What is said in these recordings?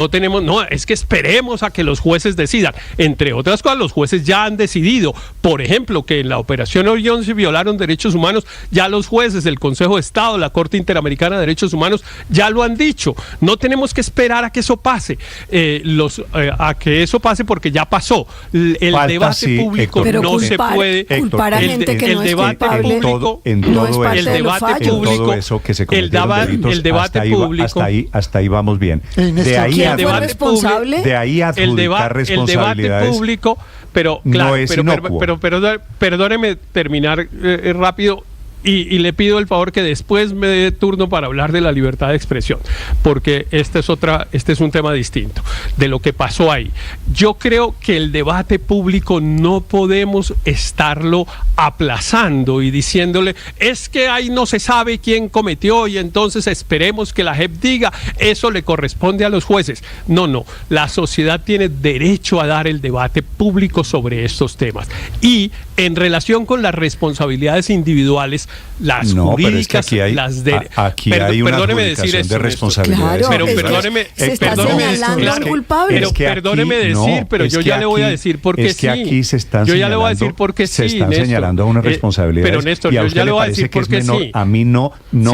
No tenemos, no, es que esperemos a que los jueces decidan. Entre otras cosas, los jueces ya han decidido, por ejemplo, que en la Operación Orión se violaron derechos humanos. Ya los jueces del Consejo de Estado, la Corte Interamericana de Derechos Humanos, ya lo han dicho. No tenemos que esperar a que eso pase, porque ya pasó. El debate público no se puede culpar a gente que no es culpable. El debate público, hasta ahí vamos bien. El debate público, pero claro, pero perdóneme terminar rápido. Y le pido el favor que después me dé turno para hablar de la libertad de expresión, porque este es un tema distinto de lo que pasó ahí. Yo creo que el debate público no podemos estarlo aplazando y diciéndole, es que ahí no se sabe quién cometió y entonces esperemos que la JEP diga, eso le corresponde a los jueces. No, la sociedad tiene derecho a dar el debate público sobre estos temas. Y en relación con las responsabilidades individuales, las jurídicas, aquí hay una adjudicación de responsabilidades. Claro, pero perdóneme decir, pero yo ya le voy a decir por qué sí. Aquí se están señalando unas responsabilidades. Pero Néstor, yo ya le voy a decir por qué sí. A mí no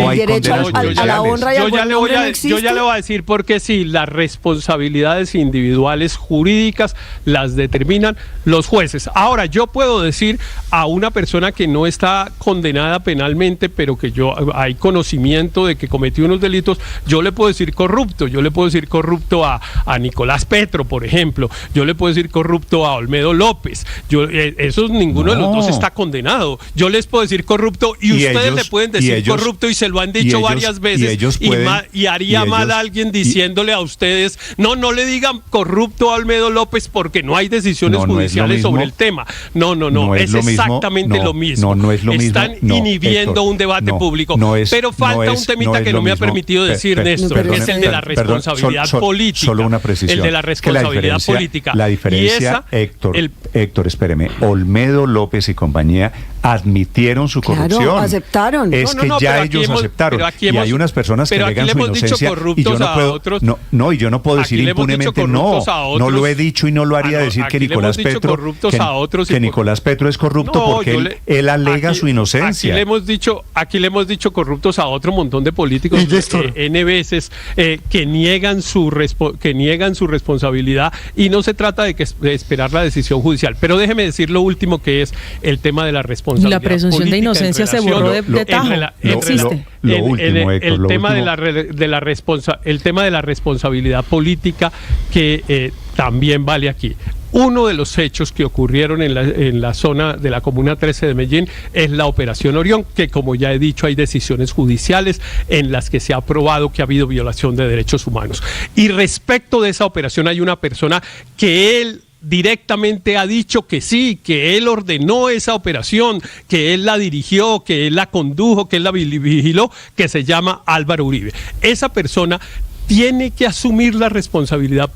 hay condenas judiciales. Yo ya le voy a decir por qué sí. Las responsabilidades individuales jurídicas las determinan los jueces. Ahora, yo puedo decir a una persona que no está condenada penalmente, pero que hay conocimiento de que cometió unos delitos, yo le puedo decir corrupto. Yo le puedo decir corrupto a Nicolás Petro, por ejemplo. Yo le puedo decir corrupto a Olmedo López. Ninguno de los dos está condenado. Yo les puedo decir corrupto y ustedes le pueden decir corrupto y se lo han dicho varias veces. Y haría mal a alguien diciéndole a ustedes, no le digan corrupto a Olmedo López porque no hay decisiones judiciales sobre el tema. No, es exactamente lo mismo. No es lo mismo. Están inhibiendo un debate público. Pero falta un temita que no me ha permitido decir, Néstor, que es el de la responsabilidad política. Solo una precisión. El de la responsabilidad política. La diferencia, Héctor, espéreme, Olmedo López y compañía admitieron su corrupción. Claro, aceptaron. Ya ellos aceptaron. Y hay unas personas que negan su inocencia. Y yo no puedo decir impunemente no lo he dicho y no lo haría decir que Nicolás Petro es corrupto porque él alega su inocencia. Aquí le hemos dicho corruptos a otro montón de políticos N veces que niegan su responsabilidad, y no se trata de esperar la decisión judicial. Pero déjeme decir lo último, que es el tema de la responsabilidad. La presunción de inocencia se borró de tajo. El tema de la responsabilidad política que también vale aquí. Uno de los hechos que ocurrieron en la zona de la Comuna 13 de Medellín es la Operación Orión, que, como ya he dicho, hay decisiones judiciales en las que se ha probado que ha habido violación de derechos humanos. Y respecto de esa operación hay una persona que él directamente ha dicho que sí, que él ordenó esa operación, que él la dirigió, que él la condujo, que él la vigiló, que se llama Álvaro Uribe. Esa persona tiene que asumir la responsabilidad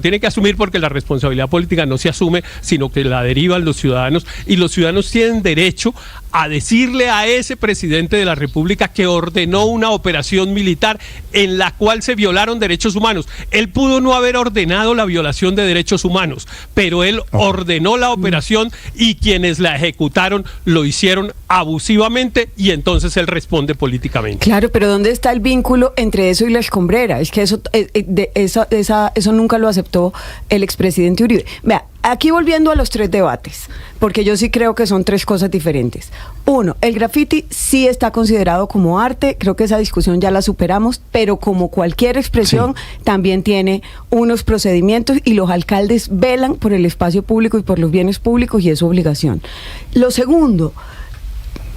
tiene que asumir, porque la responsabilidad política no se asume, sino que la derivan los ciudadanos, y los ciudadanos tienen derecho a decirle a ese presidente de la República que ordenó una operación militar en la cual se violaron derechos humanos. Él pudo no haber ordenado la violación de derechos humanos, pero él ordenó la operación, y quienes la ejecutaron lo hicieron abusivamente, y entonces él responde políticamente. Claro, pero ¿dónde está el vínculo entre eso y la escombrera? Es que eso nunca lo aceptó el expresidente Uribe. Vea, aquí volviendo a los tres debates, porque yo sí creo que son tres cosas diferentes. Uno, el graffiti sí está considerado como arte, creo que esa discusión ya la superamos, pero como cualquier expresión, también tiene unos procedimientos, y los alcaldes velan por el espacio público y por los bienes públicos, y es su obligación. Lo segundo,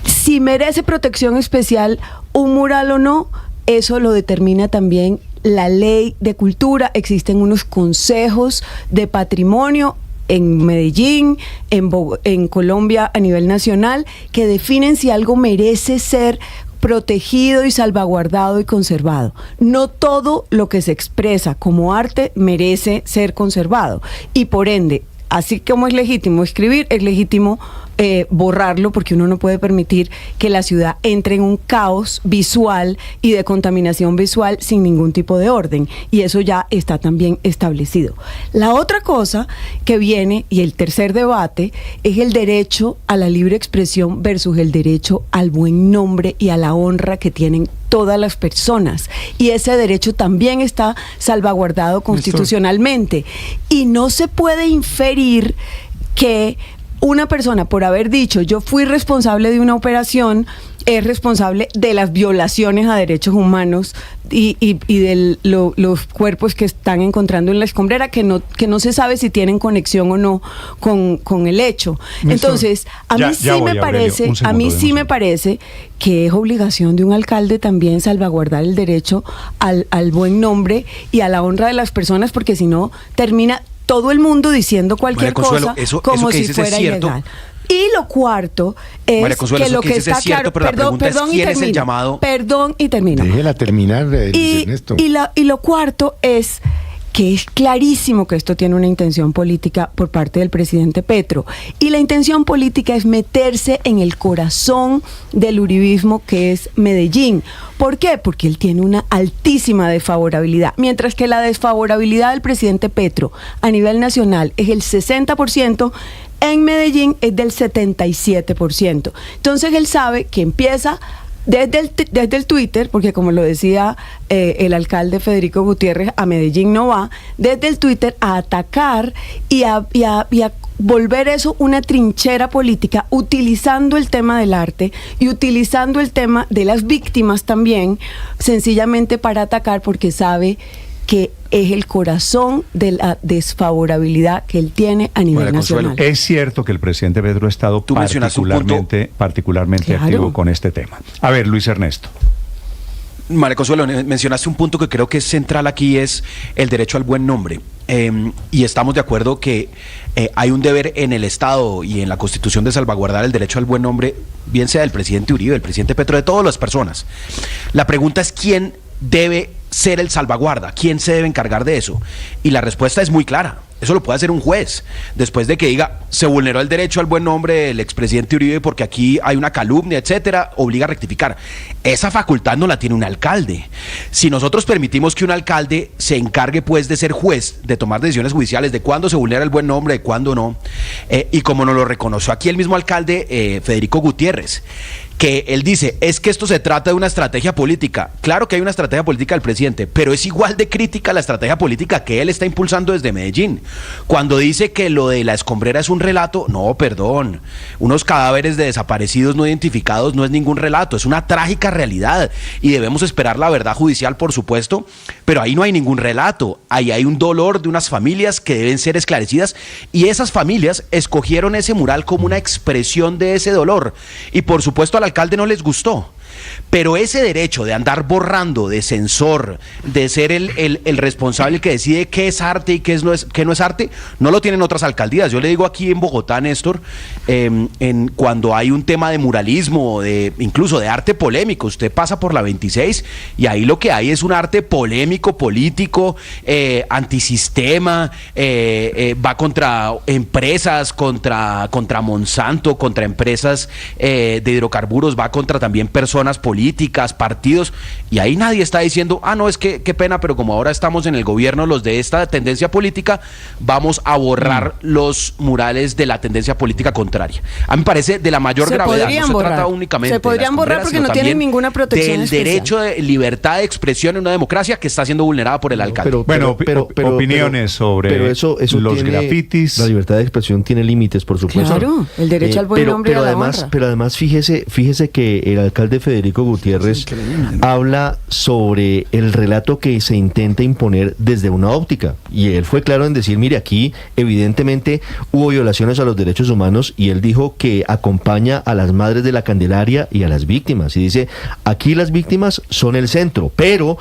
si merece protección especial un mural o no, eso lo determina también la ley de cultura. Existen unos consejos de patrimonio en Medellín, en Colombia a nivel nacional, que definen si algo merece ser protegido y salvaguardado y conservado. No todo lo que se expresa como arte merece ser conservado, y por ende, así como es legítimo escribir, es legítimo borrarlo, porque uno no puede permitir que la ciudad entre en un caos visual y de contaminación visual sin ningún tipo de orden, y eso ya está también establecido. La otra cosa que viene, y el tercer debate, es el derecho a la libre expresión versus el derecho al buen nombre y a la honra que tienen todas las personas, y ese derecho también está salvaguardado constitucionalmente, y no se puede inferir que una persona, por haber dicho yo fui responsable de una operación, es responsable de las violaciones a derechos humanos y de los cuerpos que están encontrando en la escombrera, que no se sabe si tienen conexión o no con el hecho. Entonces, a mí sí me parece que es obligación de un alcalde también salvaguardar el derecho al buen nombre y a la honra de las personas, porque si no termina todo el mundo diciendo cualquier cosa como si fuera ilegal. Y lo cuarto es que lo que está claro, perdón y termino. Déjela terminar, Ernesto. Y lo cuarto es que es clarísimo que esto tiene una intención política por parte del presidente Petro. Y la intención política es meterse en el corazón del uribismo, que es Medellín. ¿Por qué? Porque él tiene una altísima desfavorabilidad, mientras que la desfavorabilidad del presidente Petro a nivel nacional es el 60%, en Medellín es del 77%. Entonces él sabe que empieza desde el Twitter, porque como lo decía el alcalde Federico Gutiérrez, a Medellín no va, desde el Twitter a atacar y a volver eso una trinchera política, utilizando el tema del arte y utilizando el tema de las víctimas también, sencillamente para atacar, porque sabe que es el corazón de la desfavorabilidad que él tiene a nivel nacional. Es cierto que el presidente Petro ha estado particularmente activo con este tema. A ver, Luis Ernesto. María Consuelo, mencionaste un punto que creo que es central aquí, es el derecho al buen nombre. Y estamos de acuerdo que hay un deber en el Estado y en la Constitución de salvaguardar el derecho al buen nombre, bien sea del presidente Uribe, del presidente Petro, de todas las personas. La pregunta es quién debe ser el salvaguarda, quién se debe encargar de eso. Y la respuesta es muy clara. Eso lo puede hacer un juez, después de que diga, se vulneró el derecho al buen nombre del expresidente Uribe porque aquí hay una calumnia, etcétera, obliga a rectificar. Esa facultad no la tiene un alcalde. Si nosotros permitimos que un alcalde se encargue, pues, de ser juez, de tomar decisiones judiciales, de cuándo se vulnera el buen nombre, de cuándo no, y como nos lo reconoció aquí el mismo alcalde, Federico Gutiérrez, que él dice, es que esto se trata de una estrategia política. Claro que hay una estrategia política del presidente, pero es igual de crítica la estrategia política que él está impulsando desde Medellín. Cuando dice que lo de la escombrera es un relato, no, perdón, unos cadáveres de desaparecidos no identificados no es ningún relato, es una trágica realidad y debemos esperar la verdad judicial, por supuesto, pero ahí no hay ningún relato, ahí hay un dolor de unas familias que deben ser esclarecidas, y esas familias escogieron ese mural como una expresión de ese dolor, y por supuesto al alcalde no les gustó. Pero ese derecho de andar borrando, de censor, de ser el responsable que decide qué es arte y qué no es arte, no lo tienen otras alcaldías. Yo le digo aquí en Bogotá, Néstor, cuando hay un tema de muralismo, incluso de arte polémico, usted pasa por la 26 y ahí lo que hay es un arte polémico, político, antisistema, va contra empresas, contra Monsanto, contra empresas de hidrocarburos, va contra también personas políticas, partidos, y ahí nadie está diciendo, no, es que qué pena, pero como ahora estamos en el gobierno los de esta tendencia política, vamos a borrar los murales de la tendencia política contraria. A mí me parece de la mayor gravedad, no se trata únicamente se podrían borrar porque no tienen ninguna protección del especial. Derecho de libertad de expresión en una democracia que está siendo vulnerada por el alcalde. Pero opiniones sobre eso los grafitis. La libertad de expresión tiene límites, por supuesto. Claro, el derecho al buen nombre y a la honra. Pero además fíjese que el alcalde Federico Gutiérrez habla sobre el relato que se intenta imponer desde una óptica, y él fue claro en decir, mire, aquí evidentemente hubo violaciones a los derechos humanos, y él dijo que acompaña a las madres de la Candelaria y a las víctimas, y dice, aquí las víctimas son el centro, pero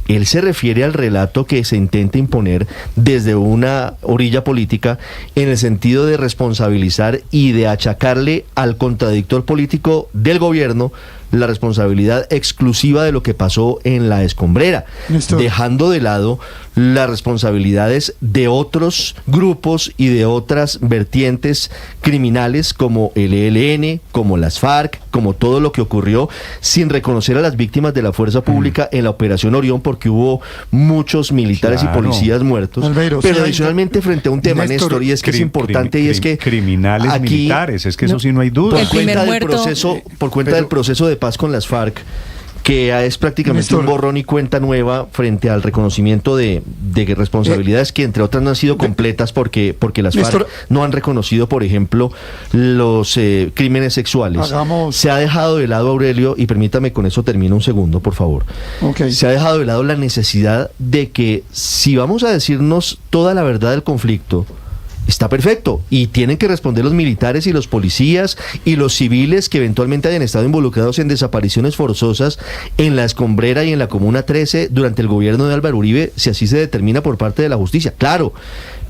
él se refiere al relato que se intenta imponer desde una orilla política, en el sentido de responsabilizar y de achacarle al contradictor político del gobierno la responsabilidad exclusiva de lo que pasó en la escombrera, dejando de lado las responsabilidades de otros grupos y de otras vertientes criminales como el ELN, como las FARC, como todo lo que ocurrió, sin reconocer a las víctimas de la fuerza pública en la Operación Orión, porque hubo muchos militares y policías muertos. Albeiro, pero adicionalmente frente a un tema, Néstor, y es que es importante, y es que criminales aquí, militares, es que eso sí no hay duda. Por cuenta del proceso de paz con las FARC, que es prácticamente un borrón y cuenta nueva frente al reconocimiento de responsabilidades que, entre otras, no han sido completas porque las FARC no han reconocido, por ejemplo, los crímenes sexuales. Se ha dejado de lado, Aurelio, y permítame, con eso termino un segundo, por favor. Se ha dejado de lado la necesidad de que, si vamos a decirnos toda la verdad del conflicto, está perfecto, y tienen que responder los militares y los policías y los civiles que eventualmente hayan estado involucrados en desapariciones forzosas en La Escombrera y en la Comuna 13 durante el gobierno de Álvaro Uribe, si así se determina por parte de la justicia, claro.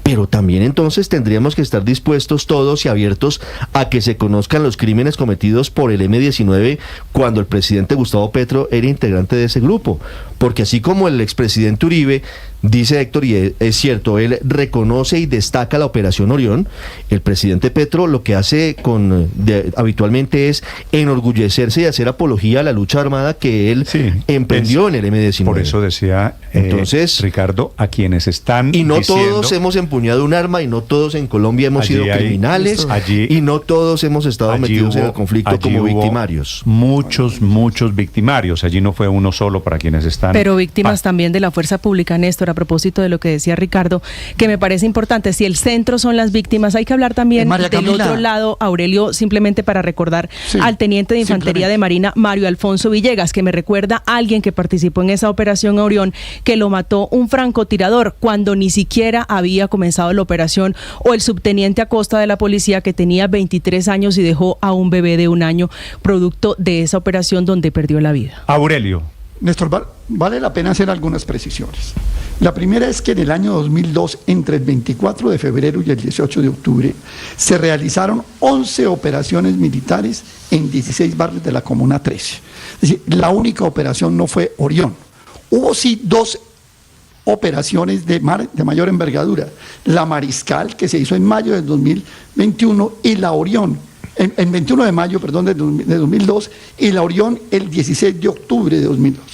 Pero también entonces tendríamos que estar dispuestos todos y abiertos a que se conozcan los crímenes cometidos por el M-19 cuando el presidente Gustavo Petro era integrante de ese grupo. Porque así como el expresidente Uribe, dice Héctor, y es cierto, él reconoce y destaca la Operación Orión, el presidente Petro lo que hace habitualmente es enorgullecerse y hacer apología a la lucha armada que él emprendió en el M-19. Por eso decía entonces, Ricardo, a quienes están y no diciendo, todos hemos empuñado un arma, y no todos en Colombia hemos sido criminales, y no todos hemos estado metidos en el conflicto como victimarios. Muchos victimarios, allí no fue uno solo para quienes están. Pero víctimas también de la fuerza pública, Néstor, a propósito de lo que decía Ricardo, que me parece importante. Si el centro son las víctimas, hay que hablar también del otro lado, Aurelio, simplemente para recordar al teniente de infantería de Marina, Mario Alfonso Villegas, que me recuerda a alguien que participó en esa operación Orión, que lo mató un francotirador cuando ni siquiera había comenzado la operación, o el subteniente Acosta de la policía, que tenía 23 años y dejó a un bebé de 1 año producto de esa operación donde perdió la vida. Aurelio. Néstor, vale la pena hacer algunas precisiones. La primera es que en el año 2002, entre el 24 de febrero y el 18 de octubre, se realizaron 11 operaciones militares en 16 barrios de la Comuna 13. Es decir, la única operación no fue Orión. Hubo sí 2 operaciones de mayor envergadura. La Mariscal, que se hizo en mayo del 2021, y la Orión, en 21 de mayo, perdón, de 2002, y la Orión el 16 de octubre de 2002.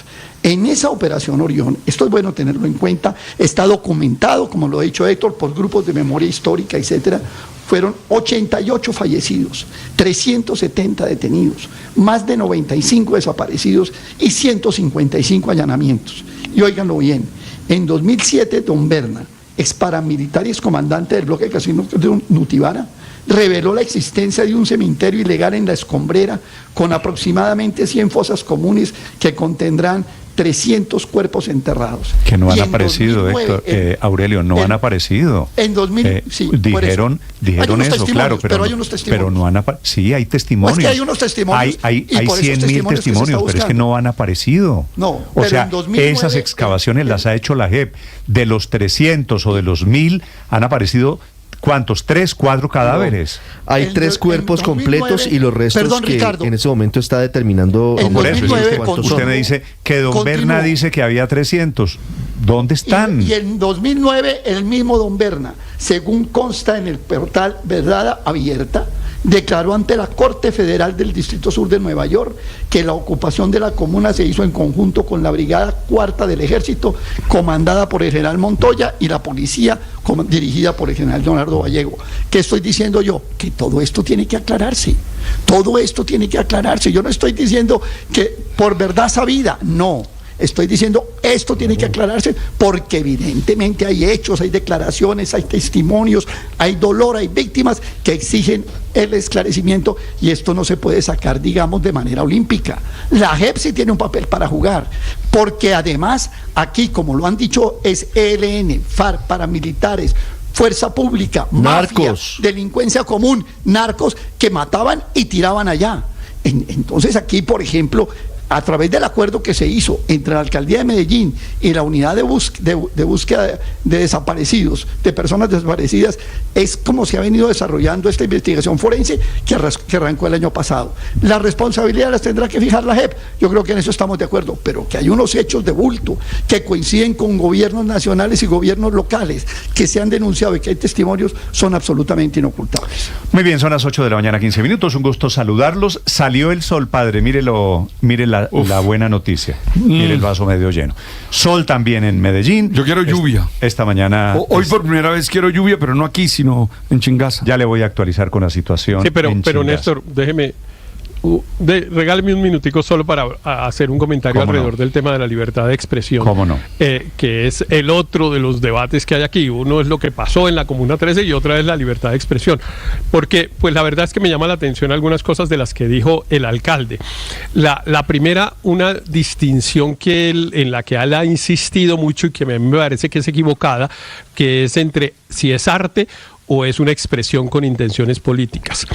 En esa operación Orión, esto es bueno tenerlo en cuenta, está documentado, como lo ha dicho Héctor, por grupos de memoria histórica, etcétera. Fueron 88 fallecidos, 370 detenidos, más de 95 desaparecidos y 155 allanamientos. Y óiganlo bien, en 2007, don Berna, ex paramilitar y ex comandante del bloque de casinos de Nutibara, reveló la existencia de un cementerio ilegal en La Escombrera con aproximadamente 100 fosas comunes que contendrán 300 cuerpos enterrados. Que no han aparecido, 2009, Héctor, Aurelio, no han aparecido. En 2000, sí, dijeron eso, claro, pero hay unos testimonios. Pero no han sí, hay testimonios. Es que hay unos testimonios. Hay 100.000 testimonios, pero es que no han aparecido. No, o sea, 2009, esas excavaciones las ha hecho la JEP. De los 300 o de los 1.000 han aparecido, ¿cuántos? 3, 4 cadáveres. No. Hay 3 cuerpos completos y los restos que Ricardo, en ese momento está determinando. Por eso, usted me dice que don Berna dice que había 300. ¿Dónde están? Y en 2009 el mismo don Berna, según consta en el portal Verdad Abierta, declaró ante la Corte Federal del Distrito Sur de Nueva York que la ocupación de la comuna se hizo en conjunto con la Brigada Cuarta del Ejército, comandada por el general Montoya, y la policía dirigida por el general Leonardo Gallego. ¿Qué estoy diciendo yo? Que todo esto tiene que aclararse. Todo esto tiene que aclararse. Yo no estoy diciendo que por verdad sabida, no. Estoy diciendo, esto tiene que aclararse porque evidentemente hay hechos, hay declaraciones, hay testimonios, hay dolor, hay víctimas que exigen el esclarecimiento, y esto no se puede sacar, digamos, de manera olímpica. La JEP sí tiene un papel para jugar, porque además aquí, como lo han dicho, es ELN, FARC, paramilitares, fuerza pública, narcos, mafia, delincuencia común, narcos que mataban y tiraban allá. Entonces aquí, por ejemplo, a través del acuerdo que se hizo entre la Alcaldía de Medellín y la unidad de búsqueda de desaparecidos, de personas desaparecidas, es como se ha venido desarrollando esta investigación forense que arrancó el año pasado. La responsabilidad las tendrá que fijar la JEP, yo creo que en eso estamos de acuerdo, pero que hay unos hechos de bulto que coinciden con gobiernos nacionales y gobiernos locales que se han denunciado y que hay testimonios, son absolutamente inocultables. Muy bien, son las 8 de la mañana, 15 minutos, un gusto saludarlos. Salió el sol, padre, mire la buena noticia, mire el vaso medio lleno. Sol también en Medellín. Yo quiero lluvia. Esta mañana. Hoy por primera vez quiero lluvia, pero no aquí, sino en Chingaza. Ya le voy a actualizar con la situación. Sí, pero Néstor, déjeme. Regáleme un minutico solo para hacer un comentario alrededor del tema de la libertad de expresión. ¿Cómo no? Que es el otro de los debates que hay aquí. Uno es lo que pasó en la Comuna 13 y otra es la libertad de expresión. Porque, pues la verdad es que me llama la atención algunas cosas de las que dijo el alcalde. La primera, una distinción en la que él ha insistido mucho y que me parece que es equivocada, que es entre si es arte o es una expresión con intenciones políticas.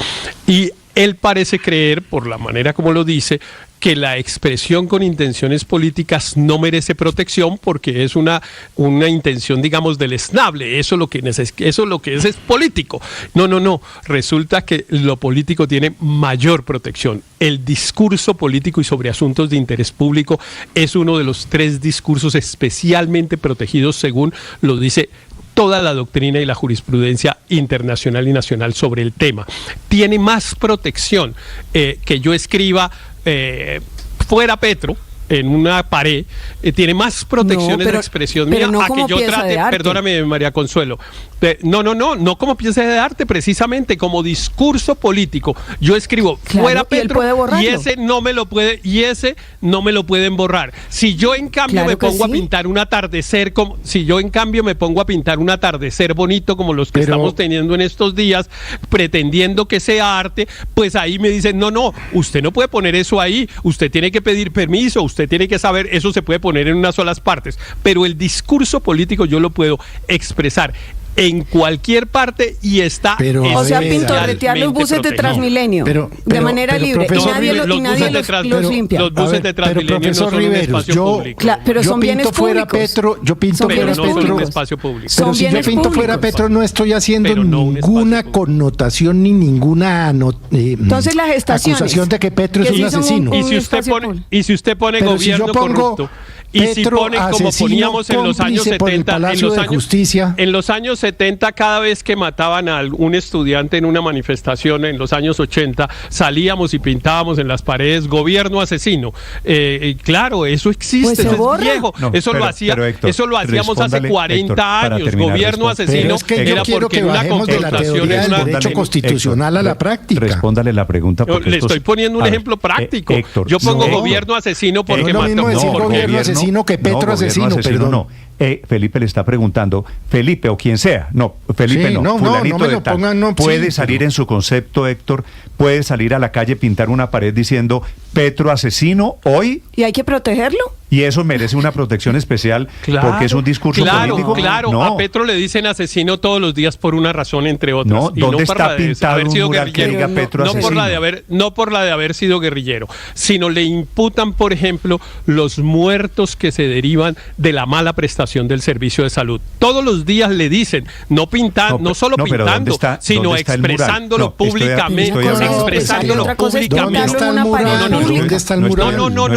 Y él parece creer, por la manera como lo dice, que la expresión con intenciones políticas no merece protección porque es una intención, digamos, deleznable. Eso lo que es político. No. Resulta que lo político tiene mayor protección. El discurso político y sobre asuntos de interés público es uno de los 3 discursos especialmente protegidos, según lo dice toda la doctrina y la jurisprudencia internacional y nacional sobre el tema. Tiene más protección que yo escriba fuera Petro en una pared, tiene más protecciones de expresión mía a que yo trate, perdóname María Consuelo, no como pieza de arte, precisamente como discurso político. Yo escribo fuera Petro y ese no me lo pueden borrar. Si yo en cambio me pongo a pintar un atardecer bonito como los que estamos teniendo en estos días, pretendiendo que sea arte, pues ahí me dicen, no, usted no puede poner eso ahí, usted tiene que pedir permiso, usted tiene que saber, eso se puede poner en unas solas partes, pero el discurso político yo lo puedo expresar en cualquier parte y está. O sea, pintorretear los buses de Transmilenio de manera libre. Nadie los limpia. Los buses de Transmilenio no son un espacio público. Pero son bienes públicos. Yo pinto fuera Petro. No son un espacio público. Pero si yo pinto fuera Petro no estoy haciendo ninguna connotación ni ninguna entonces las estaciones, acusación de que Petro es un asesino. Y si usted pone gobierno corrupto. Y si pone como poníamos en los años 70, en los años 70, cada vez que mataban a un estudiante en una manifestación en los años 80, salíamos y pintábamos en las paredes gobierno asesino. Claro, eso existe, eso es viejo. Eso lo hacíamos hace 40 años. Gobierno asesino era porque una constitución es un derecho constitucional a la práctica. Respóndale la pregunta. Le estoy poniendo un ejemplo práctico. Yo pongo gobierno asesino porque mató. Que Petro asesino, perdón. No. Felipe le está preguntando, Felipe o quien sea, fulanito de tal, puede salir en su concepto, Héctor, puede salir a la calle, pintar una pared diciendo Petro asesino hoy. ¿Y hay que protegerlo? Y eso merece una protección especial porque es un discurso político. Claro, a Petro le dicen asesino todos los días por una razón, entre otras. ¿Dónde está pintado un mural que diga Petro asesino? No por la de haber sido guerrillero, sino le imputan, por ejemplo, los muertos que se derivan de la mala prestación del servicio de salud. Todos los días le dicen, no solo pintando, sino expresándolo públicamente. ¿Dónde está el mural? No.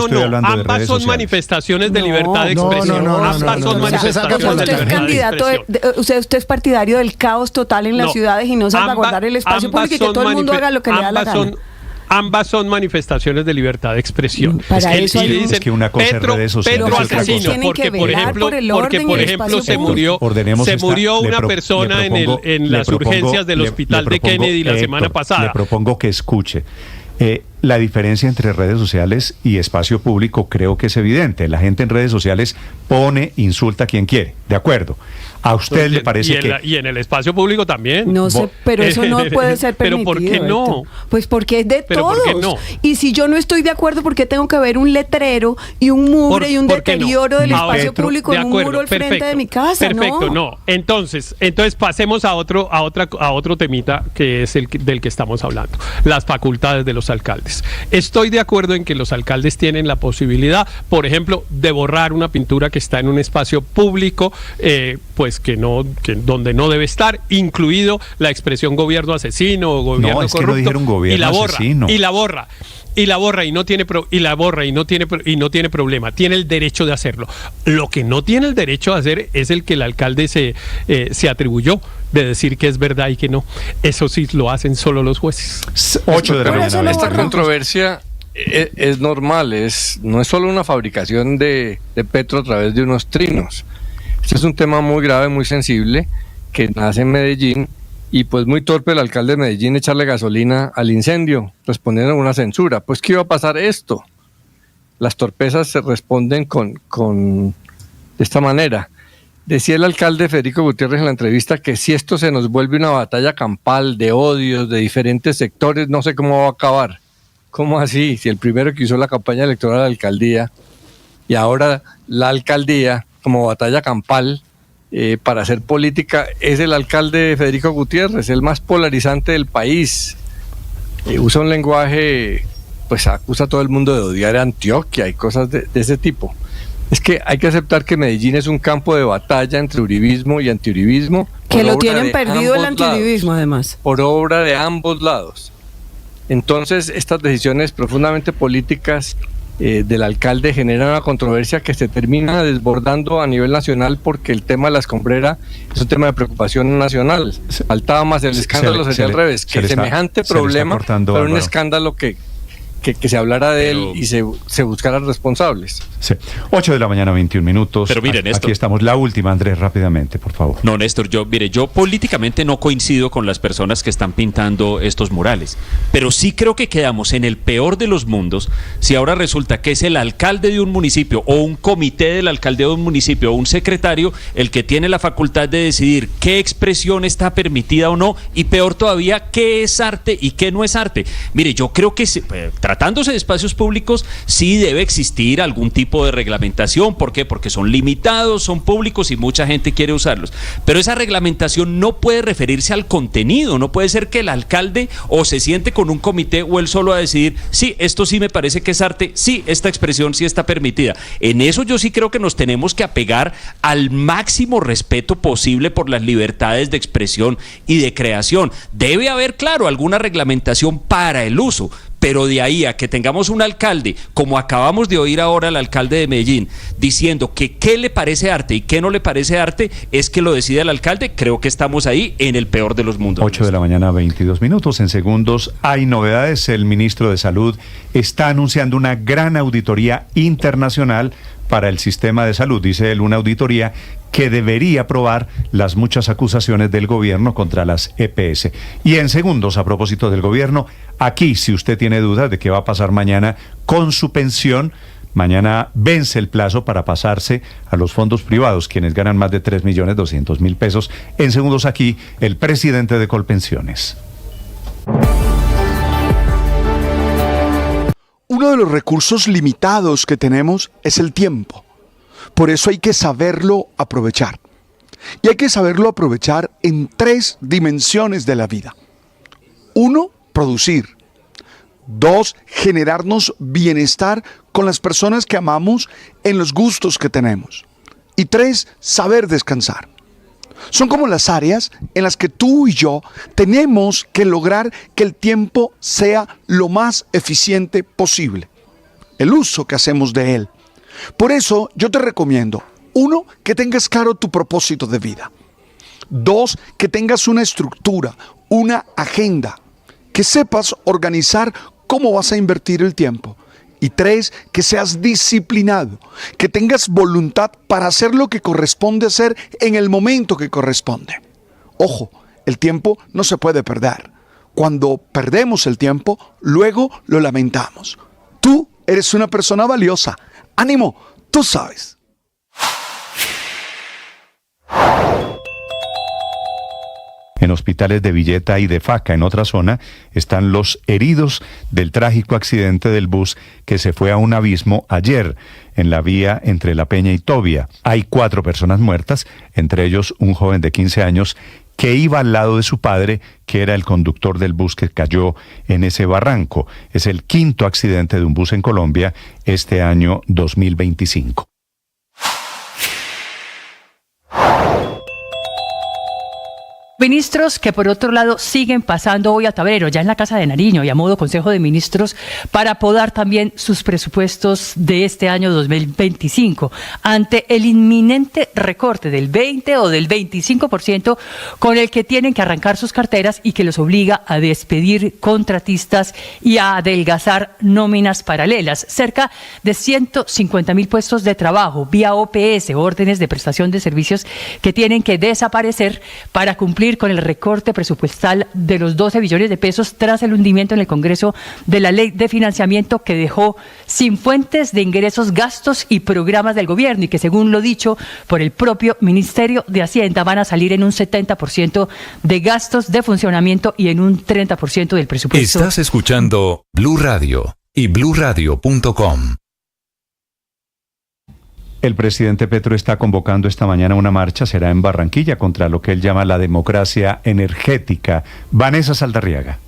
Ambas son manifestaciones de libertad de expresión. Ambas son manifestaciones de libertad de expresión. Usted es partidario del caos total en las ciudades y no salvaguardar el espacio público y que todo el mundo haga lo que le da la gana. Ambas son manifestaciones de libertad de expresión. Es que una cosa es redes sociales, Petro asesino, porque por ejemplo se murió una persona en las urgencias del hospital de Kennedy la semana pasada. Le propongo que escuche. La diferencia entre redes sociales y espacio público creo que es evidente. La gente en redes sociales insulta a quien quiere, de acuerdo. ¿A usted le parece y en el espacio público también? No sé, pero eso no puede ser permitido. ¿Pero por qué no? Pues porque es de todos. ¿Por qué no? Y si yo no estoy de acuerdo, ¿por qué tengo que ver un letrero y un mugre y un deterioro del espacio público en un muro al frente de mi casa? Perfecto, no. Entonces pasemos a otro temita que es del que estamos hablando, las facultades de los alcaldes. Estoy de acuerdo en que los alcaldes tienen la posibilidad, por ejemplo, de borrar una pintura que está en un espacio público, pues que donde no debe estar, incluido la expresión gobierno asesino o gobierno corrupto, que no dijeron gobierno asesino. y la borra y no tiene problema, tiene el derecho de hacerlo. Lo que no tiene el derecho de hacer es el que el alcalde se atribuyó, de decir que es verdad y que no. Eso sí lo hacen solo los jueces. 8 de la mañana. Esta controversia es normal, no es solo una fabricación de Petro a través de unos trinos. Este es un tema muy grave, muy sensible, que nace en Medellín, y pues muy torpe el alcalde de Medellín echarle gasolina al incendio, respondiendo a una censura. Pues ¿qué iba a pasar esto? Las torpezas se responden de esta manera. Decía el alcalde Federico Gutiérrez en la entrevista que si esto se nos vuelve una batalla campal de odios de diferentes sectores, no sé cómo va a acabar. ¿Cómo así? Si el primero que hizo la campaña electoral de la alcaldía y ahora la alcaldía como batalla campal para hacer política es el alcalde Federico Gutiérrez, el más polarizante del país. Usa un lenguaje, pues acusa a todo el mundo de odiar a Antioquia y cosas de ese tipo. Es que hay que aceptar que Medellín es un campo de batalla entre uribismo y antiuribismo. Que lo tienen perdido el antiuribismo, además. Por obra de ambos lados. Entonces, estas decisiones profundamente políticas del alcalde generan una controversia que se termina desbordando a nivel nacional, porque el tema de la escombrera es un tema de preocupación nacional. Faltaba más, el escándalo sería al revés, que semejante problema, pero un escándalo que se hablara de él y se buscaran responsables. Sí. 8 de la mañana, 21 minutos. Pero mire, Néstor, aquí estamos. La última, Andrés, rápidamente, por favor. No, Néstor, yo políticamente no coincido con las personas que están pintando estos murales, pero sí creo que quedamos en el peor de los mundos si ahora resulta que es el alcalde de un municipio o un comité del alcalde de un municipio o un secretario el que tiene la facultad de decidir qué expresión está permitida o no, y peor todavía, qué es arte y qué no es arte. Mire, yo creo que tratándose de espacios públicos, sí debe existir algún tipo de reglamentación. ¿Por qué? Porque son limitados, son públicos y mucha gente quiere usarlos. Pero esa reglamentación no puede referirse al contenido. No puede ser que el alcalde o se siente con un comité o él solo a decidir, sí, esto sí me parece que es arte, sí, esta expresión sí está permitida. En eso yo sí creo que nos tenemos que apegar al máximo respeto posible por las libertades de expresión y de creación. Debe haber, claro, alguna reglamentación para el uso, pero de ahí a que tengamos un alcalde, como acabamos de oír ahora al alcalde de Medellín, diciendo que qué le parece arte y qué no le parece arte, es que lo decide el alcalde, creo que estamos ahí en el peor de los mundos. 8 de la mañana, 22 minutos. En segundos hay novedades. El ministro de Salud está anunciando una gran auditoría internacional para el sistema de salud. Dice él, una auditoría que debería probar las muchas acusaciones del gobierno contra las EPS. Y en segundos, a propósito del gobierno, aquí, si usted tiene dudas de qué va a pasar mañana con su pensión, mañana vence el plazo para pasarse a los fondos privados, quienes ganan más de 3.200.000 pesos. En segundos, aquí, el presidente de Colpensiones. Uno de los recursos limitados que tenemos es el tiempo. Por eso hay que saberlo aprovechar. Y hay que saberlo aprovechar en 3 dimensiones de la vida. 1, producir. 2, generarnos bienestar con las personas que amamos en los gustos que tenemos. Y 3, saber descansar. Son como las áreas en las que tú y yo tenemos que lograr que el tiempo sea lo más eficiente posible. El uso que hacemos de él. Por eso yo te recomiendo, 1, que tengas claro tu propósito de vida. 2, que tengas una estructura, una agenda, que sepas organizar cómo vas a invertir el tiempo. Y 3, que seas disciplinado, que tengas voluntad para hacer lo que corresponde hacer en el momento que corresponde. Ojo, el tiempo no se puede perder. Cuando perdemos el tiempo, luego lo lamentamos. Tú eres una persona valiosa. ¡Ánimo! Tú sabes. En hospitales de Villeta y de Faca, en otra zona, están los heridos del trágico accidente del bus que se fue a un abismo ayer en la vía entre La Peña y Tobia. Hay 4 personas muertas, entre ellos un joven de 15 años que iba al lado de su padre, que era el conductor del bus que cayó en ese barranco. Es el 5º accidente de un bus en Colombia este año 2025. Ministros que por otro lado siguen pasando hoy a tablero, ya en la Casa de Nariño y a modo Consejo de Ministros, para podar también sus presupuestos de este año 2025, ante el inminente recorte del 20 o del 25% con el que tienen que arrancar sus carteras y que los obliga a despedir contratistas y a adelgazar nóminas paralelas. Cerca de 150.000 puestos de trabajo vía OPS, órdenes de prestación de servicios, que tienen que desaparecer para cumplir con el recorte presupuestal de los 12 billones de pesos tras el hundimiento en el Congreso de la Ley de Financiamiento, que dejó sin fuentes de ingresos gastos y programas del gobierno, y que, según lo dicho por el propio Ministerio de Hacienda, van a salir en un 70% de gastos de funcionamiento y en un 30% del presupuesto. Estás escuchando Blue Radio y bluradio.com. El presidente Petro está convocando esta mañana una marcha, será en Barranquilla, contra lo que él llama la democracia energética. Vanessa Saldarriaga.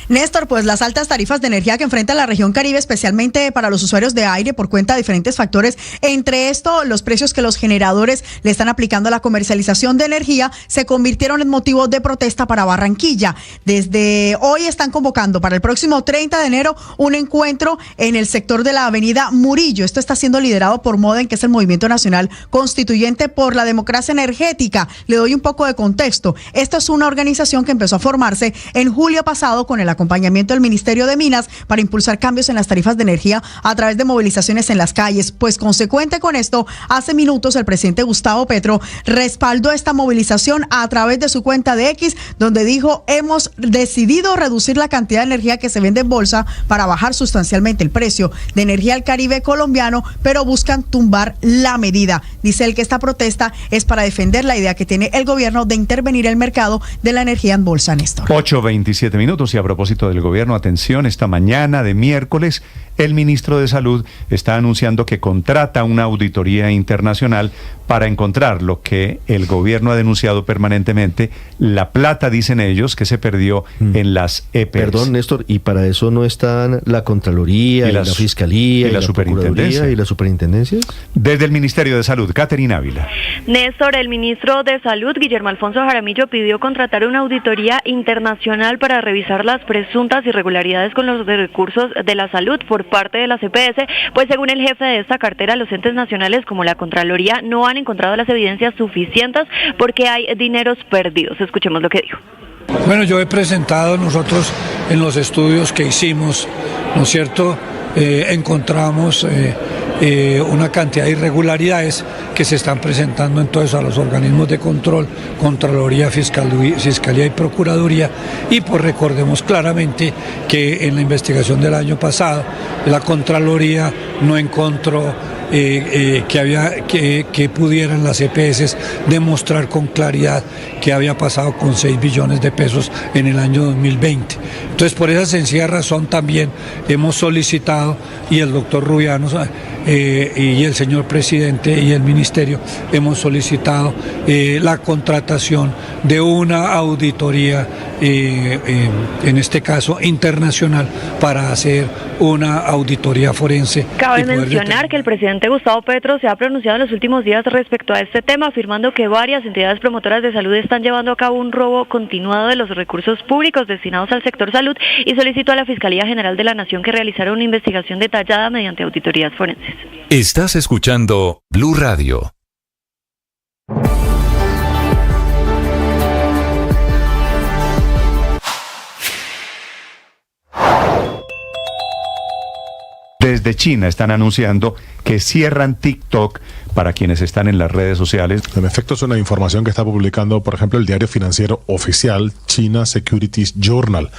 Néstor, pues las altas tarifas de energía que enfrenta la región Caribe, especialmente para los usuarios de aire, por cuenta de diferentes factores, entre esto los precios que los generadores le están aplicando a la comercialización de energía, se convirtieron en motivo de protesta para Barranquilla. Desde hoy están convocando para el próximo 30 de enero un encuentro en el sector de la avenida Murillo. Esto está siendo liderado por MODEN, que es el Movimiento Nacional Constituyente por la Democracia Energética. Le doy un poco de contexto. Esta es una organización que empezó a formarse en julio pasado con el acompañamiento del Ministerio de Minas para impulsar cambios en las tarifas de energía a través de movilizaciones en las calles. Pues consecuente con esto, hace minutos el presidente Gustavo Petro respaldó esta movilización a través de su cuenta de X, donde dijo: hemos decidido reducir la cantidad de energía que se vende en bolsa para bajar sustancialmente el precio de energía al Caribe colombiano, pero buscan tumbar la medida. Dice él que esta protesta es para defender la idea que tiene el gobierno de intervenir el mercado de la energía en bolsa, Néstor. 8:27 minutos, y a propósito del gobierno, atención, esta mañana de miércoles, el ministro de Salud está anunciando que contrata una auditoría internacional para encontrar lo que el gobierno ha denunciado permanentemente, la plata, dicen ellos, que se perdió en las EPS. Perdón, Néstor, ¿y para eso no están la Contraloría y la Fiscalía y la Superintendencia y la Superintendencia? Desde el Ministerio de Salud, Caterina Ávila. Néstor, el ministro de Salud, Guillermo Alfonso Jaramillo, pidió contratar una auditoría internacional para revisar las presuntas irregularidades con los recursos de la salud por parte de las EPS, pues según el jefe de esta cartera, los entes nacionales como la Contraloría no han encontrado las evidencias suficientes porque hay dineros perdidos. Escuchemos lo que dijo. Bueno, yo he presentado nosotros en los estudios que hicimos, ¿no es cierto? Encontramos una cantidad de irregularidades que se están presentando entonces a los organismos de control, Contraloría, Fiscalía y Procuraduría, y pues recordemos claramente que en la investigación del año pasado la Contraloría no encontró que pudieran las EPS demostrar con claridad qué había pasado con 6 billones de pesos en el año 2020. Entonces, por esa sencilla razón también hemos solicitado, y el doctor Rubiano y el señor presidente y el ministerio hemos solicitado la contratación de una auditoría, en este caso internacional, para hacer una auditoría forense. Cabe mencionar que el presidente Gustavo Petro se ha pronunciado en los últimos días respecto a este tema, afirmando que varias entidades promotoras de salud están llevando a cabo un robo continuado de los recursos públicos destinados al sector salud, y solicitó a la Fiscalía General de la Nación que realizara una investigación detallada mediante auditorías forenses. Estás escuchando Blue Radio. Desde China están anunciando que cierran TikTok para quienes están en las redes sociales. En efecto, es una información que está publicando, por ejemplo, el diario financiero oficial China Securities Journal,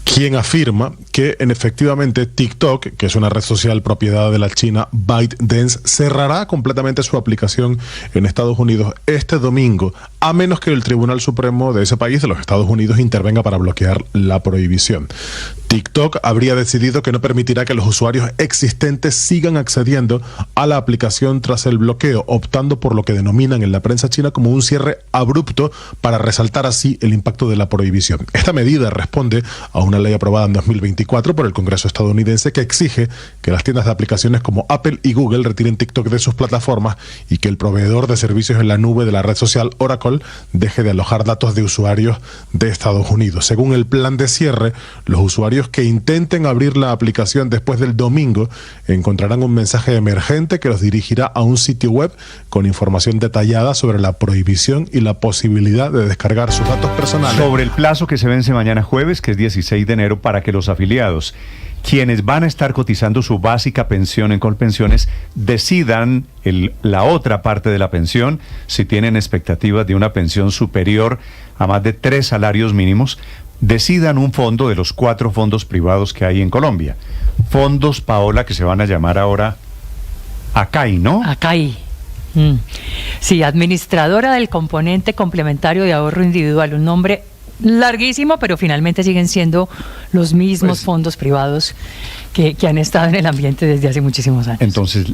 quien afirma que efectivamente TikTok, que es una red social propiedad de la China ByteDance, cerrará completamente su aplicación en Estados Unidos este domingo, a menos que el Tribunal Supremo de ese país, de los Estados Unidos, intervenga para bloquear la prohibición. TikTok habría decidido que no permitirá que los usuarios existentes sigan accediendo a la aplicación tras el bloqueo, optando por lo que denominan en la prensa china como un cierre abrupto para resaltar así el impacto de la prohibición. Esta medida responde a una ley aprobada en 2024 por el Congreso estadounidense que exige que las tiendas de aplicaciones como Apple y Google retiren TikTok de sus plataformas y que el proveedor de servicios en la nube de la red social Oracle deje de alojar datos de usuarios de Estados Unidos. Según el plan de cierre, los usuarios que intenten abrir la aplicación después del domingo encontrarán un mensaje emergente que los dirigirá a un sitio web con información detallada sobre la prohibición y la posibilidad de descargar sus datos personales. Sobre el plazo que se vence mañana jueves, que es 16 de enero, para que los afiliados, quienes van a estar cotizando su básica pensión en Colpensiones, decidan la otra parte de la pensión, si tienen expectativas de una pensión superior a más de 3 salarios mínimos, decidan un fondo de los 4 fondos privados que hay en Colombia. Fondos, Paola, que se van a llamar ahora ACAI, ¿no? ACAI. Sí, administradora del componente complementario de ahorro individual, un nombre larguísimo, pero finalmente siguen siendo los mismos fondos privados que han estado en el ambiente desde hace muchísimos años. Entonces,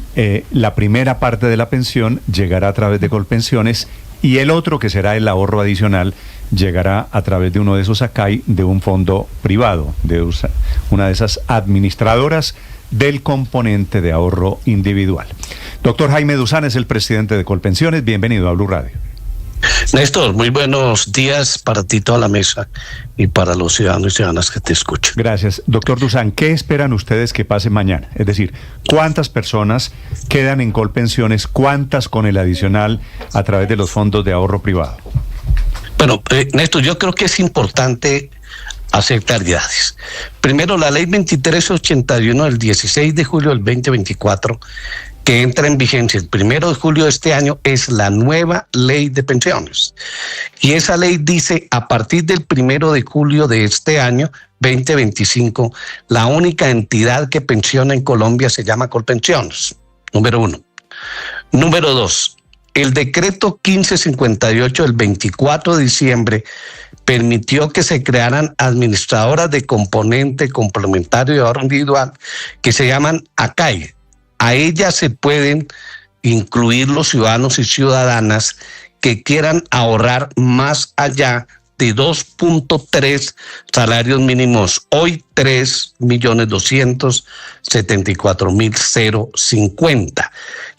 la primera parte de la pensión llegará a través de Colpensiones y el otro, que será el ahorro adicional, llegará a través de uno de esos ACAI, de un fondo privado, de una de esas administradoras del componente de ahorro individual. Doctor Jaime Duzán es el presidente de Colpensiones. Bienvenido a Blue Radio. Néstor, muy buenos días para ti, toda la mesa, y para los ciudadanos y ciudadanas que te escuchan. Gracias. Doctor Duzán, ¿qué esperan ustedes que pase mañana? Es decir, ¿cuántas personas quedan en Colpensiones? ¿Cuántas con el adicional a través de los fondos de ahorro privado? Bueno, Néstor, yo creo que es importante hacer claridades. Primero, la ley 2381 del 16 de julio del 2024, que entra en vigencia el 1 de julio de este año, es la nueva ley de pensiones. Y esa ley dice, a partir del 1 de julio de este año, 2025, la única entidad que pensiona en Colombia se llama Colpensiones, número 1. Número 2, el decreto 1558 del 24 de diciembre permitió que se crearan administradoras de componente complementario de ahorro individual que se llaman ACAI. A ellas se pueden incluir los ciudadanos y ciudadanas que quieran ahorrar más allá de 2.3 salarios mínimos, hoy 3.274.050.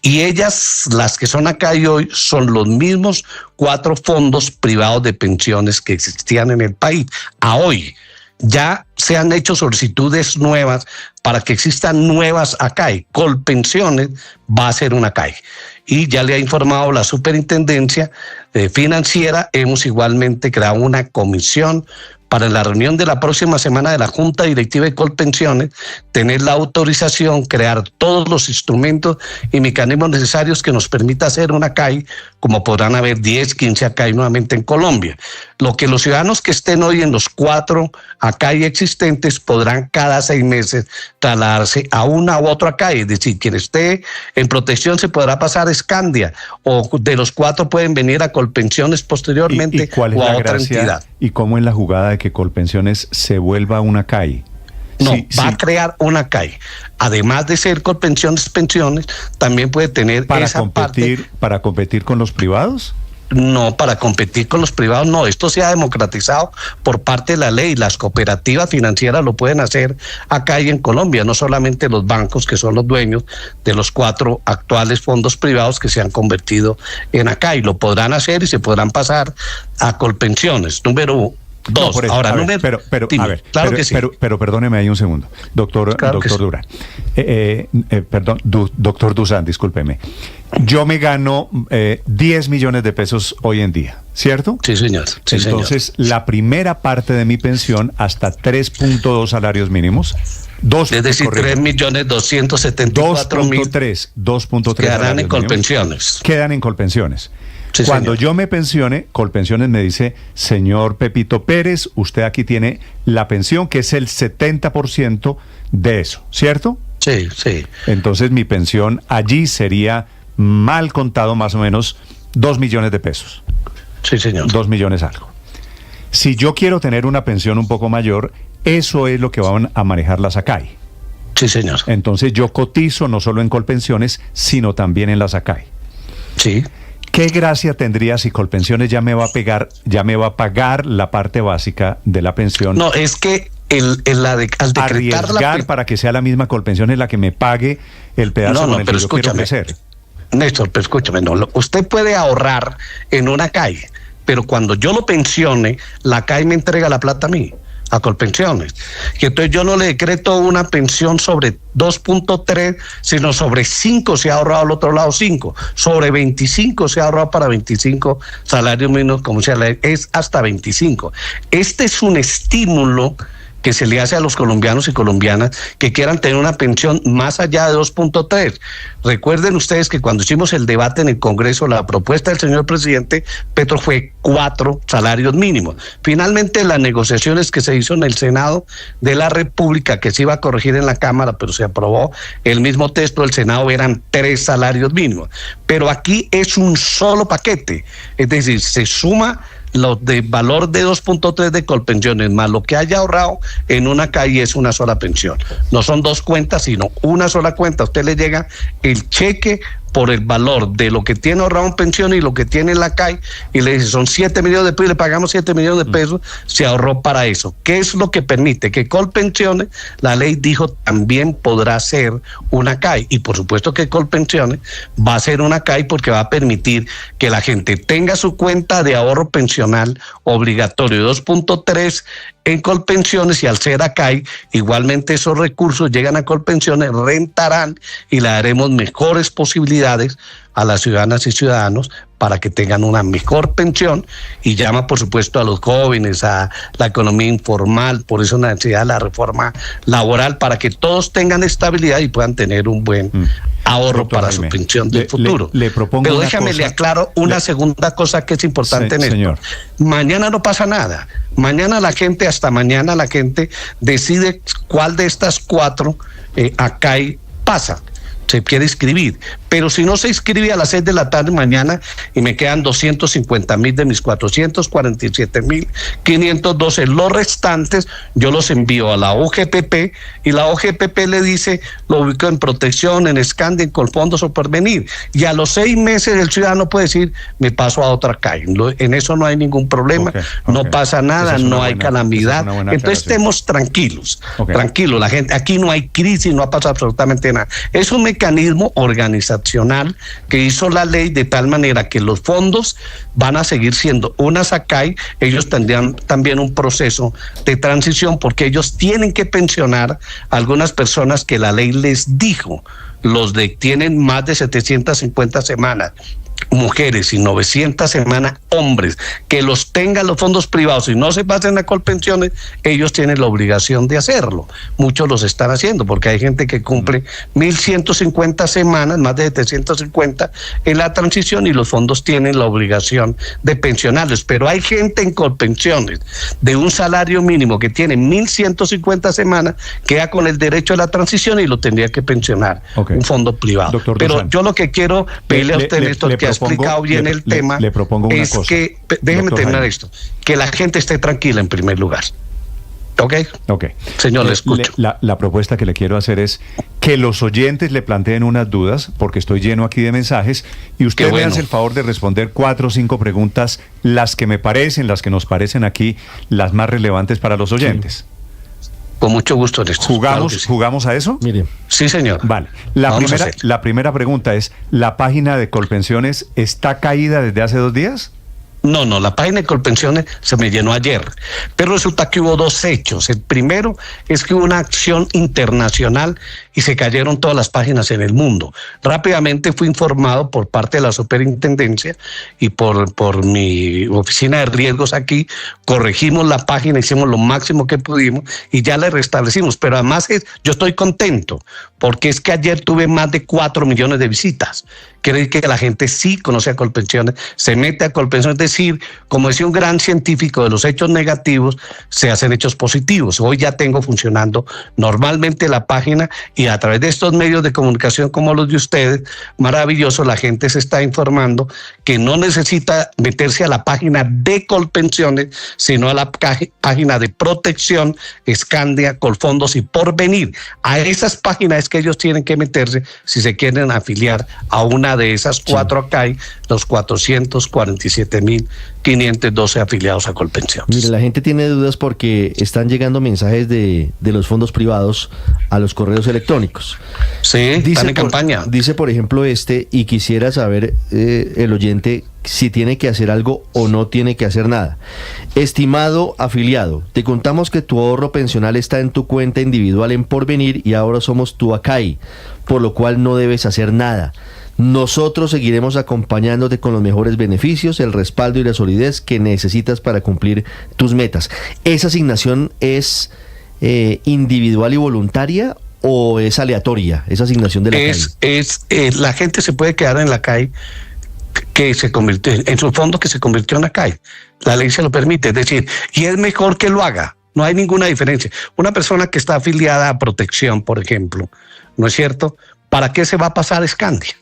Y ellas, las que son acá y hoy, son los mismos 4 fondos privados de pensiones que existían en el país. A hoy ya se han hecho solicitudes nuevas para que existan nuevas ACAI. Colpensiones va a ser una ACAI. Y ya le ha informado la superintendencia financiera. Hemos igualmente creado una comisión para la reunión de la próxima semana de la Junta Directiva de Colpensiones, tener la autorización, crear todos los instrumentos y mecanismos necesarios que nos permita hacer una ACAI, como podrán haber 10, 15 ACAI nuevamente en Colombia. Lo que los ciudadanos que estén hoy en los 4 ACAI existentes podrán cada 6 meses trasladarse a una u otra ACAI, es decir, quien esté en protección se podrá pasar a Scandia, o de los 4 pueden venir a Colpensiones posteriormente o a otra entidad. ¿Y cómo es la jugada de que Colpensiones se vuelva una CAI? No, va a crear una CAI. Además de ser Colpensiones pensiones, también puede tener ¿Para competir con los privados? No, para competir con los privados no. Esto se ha democratizado por parte de la ley. Las cooperativas financieras lo pueden hacer acá y en Colombia, no solamente los bancos, que son los dueños de los 4 actuales fondos privados que se han convertido en acá, y lo podrán hacer y se podrán pasar a Colpensiones. Número 2. No, ahora, pero perdóneme ahí un segundo, doctor Durán. Doctor Duzán, discúlpeme. Yo me gano 10 millones de pesos hoy en día, ¿cierto? Sí, señor. Sí, entonces, la primera parte de mi pensión, hasta 3.2 salarios mínimos, Es decir, 3.274.000 2.3 quedarán en Colpensiones. Quedan en Colpensiones. Sí, Cuando señor. yo me pensione, Colpensiones me dice, señor Pepito Pérez, usted aquí tiene la pensión, que es el 70% de eso, ¿cierto? Sí, sí. Entonces mi pensión allí sería, mal contado, más o menos 2 millones de pesos. Sí, señor. 2 millones algo. Si yo quiero tener una pensión un poco mayor, eso es lo que van a manejar las ACAI. Sí, señor. Entonces yo cotizo no solo en Colpensiones, sino también en las ACAI. Sí. ¿Qué gracia tendría si Colpensiones ya me va a pagar la parte básica de la pensión? No, es que al decretar arriesgar para que sea la misma Colpensiones la que me pague el pedazo con el que yo quiero crecer. Néstor, pero escúchame, usted puede ahorrar en una CAI, pero cuando yo lo pensione, la CAI me entrega la plata a mí, a Colpensiones. Y entonces yo no le decreto una pensión sobre 2.3, sino sobre 5 se ha ahorrado al otro lado 5. Sobre 25 se ha ahorrado para 25 salarios mínimos, como sea, es hasta 25. Este es un estímulo que se le hace a los colombianos y colombianas que quieran tener una pensión más allá de 2.3. Recuerden ustedes que cuando hicimos el debate en el Congreso, la propuesta del señor presidente Petro fue 4 salarios mínimos. Finalmente, las negociaciones que se hizo en el Senado de la República, que se iba a corregir en la Cámara, pero se aprobó el mismo texto del Senado, eran 3 salarios mínimos. Pero aquí es un solo paquete, es decir, se suma lo de valor de 2.3 de Colpensiones más lo que haya ahorrado en una calle es una sola pensión. No son 2 cuentas, sino una sola cuenta. A usted le llega el cheque por el valor de lo que tiene ahorrado en pensión y lo que tiene en la CAI, y le dice, son 7 millones de pesos, le pagamos 7 millones de pesos, se ahorró para eso. ¿Qué es lo que permite? Que Colpensiones, la ley dijo, también podrá ser una CAI, y por supuesto que Colpensiones va a ser una CAI porque va a permitir que la gente tenga su cuenta de ahorro pensional obligatorio 2.3 en Colpensiones, y al ser ACAI, igualmente esos recursos llegan a Colpensiones, rentarán y le daremos mejores posibilidades a las ciudadanas y ciudadanos para que tengan una mejor pensión, y llama por supuesto a los jóvenes, a la economía informal, por eso la necesidad de la reforma laboral, para que todos tengan estabilidad y puedan tener un buen ahorro, doctor para Jaime, su pensión del futuro. Le propongo Pero déjame, le aclaro una segunda cosa que es importante en esto. Señor. Mañana no pasa nada. Mañana la gente, hasta mañana la gente decide cuál de estas 4 ACAI pasa. Se quiere inscribir, pero si no se inscribe a las 6 de la tarde mañana y me quedan 250.000 de mis 447.512, los restantes yo los envío a la OGPP, y la OGPP le dice, lo ubico en protección, en Scandi, con fondos o porvenir, y a los 6 meses el ciudadano puede decir, me paso a otra CAI. En eso no hay ningún problema, no pasa nada, no hay calamidad. Entonces estemos tranquilos, tranquilos, la gente, aquí no hay crisis, no ha pasado absolutamente nada. Es un mecanismo organizacional que hizo la ley de tal manera que los fondos van a seguir siendo una ACAI. Ellos tendrían también un proceso de transición, porque ellos tienen que pensionar a algunas personas que la ley les dijo, los de tienen más de 750 semanas, mujeres, y 900 semanas hombres, que los tengan los fondos privados y no se pasen a Colpensiones, ellos tienen la obligación de hacerlo. Muchos los están haciendo, porque hay gente que cumple 1.150 semanas, más de 750 en la transición, y los fondos tienen la obligación de pensionarlos. Pero hay gente en Colpensiones de un salario mínimo que tiene 1.150 semanas, queda con el derecho a la transición y lo tendría que pensionar un fondo privado. Doctor Pero Dusan, yo lo que quiero pedirle a usted, Néstor, que ha explicado bien el tema, le propongo una cosa. Que, déjeme terminar esto, que la gente esté tranquila en primer lugar. ¿Ok? Señor, le escucho. La propuesta que le quiero hacer es que los oyentes le planteen unas dudas, porque estoy lleno aquí de mensajes, y usted me hace el favor de responder 4 o 5 preguntas, las que nos parecen aquí las más relevantes para los oyentes. Sí. Con mucho gusto, Néstor. ¿Jugamos a eso? Mire. Sí, señor. Vale. La primera pregunta es, ¿la página de Colpensiones está caída desde hace 2 días? No, la página de Colpensiones se me llenó ayer, pero resulta que hubo 2 hechos. El primero es que hubo una acción internacional y se cayeron todas las páginas en el mundo. Rápidamente fui informado por parte de la superintendencia y por mi oficina de riesgos aquí, corregimos la página, hicimos lo máximo que pudimos y ya la restablecimos. Pero además yo estoy contento porque es que ayer tuve más de 4 millones de visitas. Quiere decir que la gente sí conoce a Colpensiones, se mete a Colpensiones, es decir, como decía un gran científico, de los hechos negativos se hacen hechos positivos. Hoy ya tengo funcionando normalmente la página y a través de estos medios de comunicación como los de ustedes, maravilloso, la gente se está informando que no necesita meterse a la página de Colpensiones, sino a la página de Protección, Scandia, Colfondos y Porvenir. A esas páginas es que ellos tienen que meterse si se quieren afiliar a una de esas 4 acá hay los 447.512 afiliados a Colpensiones. Mire, la gente tiene dudas porque están llegando mensajes de los fondos privados a los correos electrónicos. Sí, están en campaña. Dice, por ejemplo, y quisiera saber el oyente si tiene que hacer algo o no tiene que hacer nada. Estimado afiliado, te contamos que tu ahorro pensional está en tu cuenta individual en Porvenir y ahora somos tu ACAI, por lo cual no debes hacer nada. Nosotros seguiremos acompañándote con los mejores beneficios, el respaldo y la solidez que necesitas para cumplir tus metas. ¿Esa asignación es individual y voluntaria o es aleatoria, esa asignación de la CAI? La gente se puede quedar en la CAI que se convirtió en su fondo, que se convirtió en la CAI. La ley se lo permite, es decir, y es mejor que lo haga. No hay ninguna diferencia. Una persona que está afiliada a Protección, por ejemplo, ¿no es cierto? ¿Para qué se va a pasar a Scandia?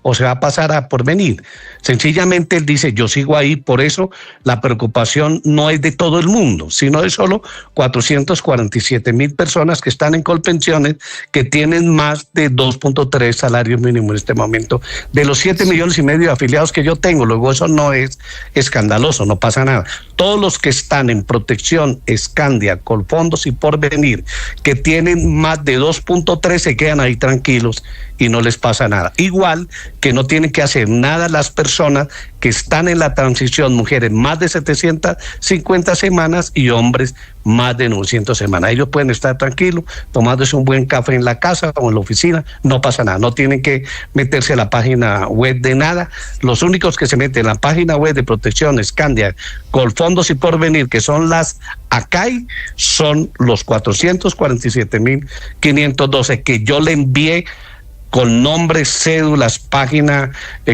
¿O se va a pasar a Porvenir? Sencillamente él dice, yo sigo ahí, por eso la preocupación no es de todo el mundo, sino de solo 447.000 personas que están en Colpensiones, que tienen más de 2.3 salarios mínimos en este momento, de los 7,5 millones de afiliados que yo tengo. Luego eso no es escandaloso, no pasa nada. Todos los que están en Protección, Scandia, Colfondos y Porvenir, que tienen más de 2.3, se quedan ahí tranquilos y no les pasa nada. Igual que no tienen que hacer nada las personas que están en la transición, mujeres más de 750 semanas y hombres más de 900 semanas. Ellos pueden estar tranquilos, tomándose un buen café en la casa o en la oficina, no pasa nada, no tienen que meterse a la página web de nada. Los únicos que se meten en la página web de Protección, Scandia, Colfondos y Porvenir, que son las ACAI, son los 447.512 que yo le envié con nombres, cédulas, página,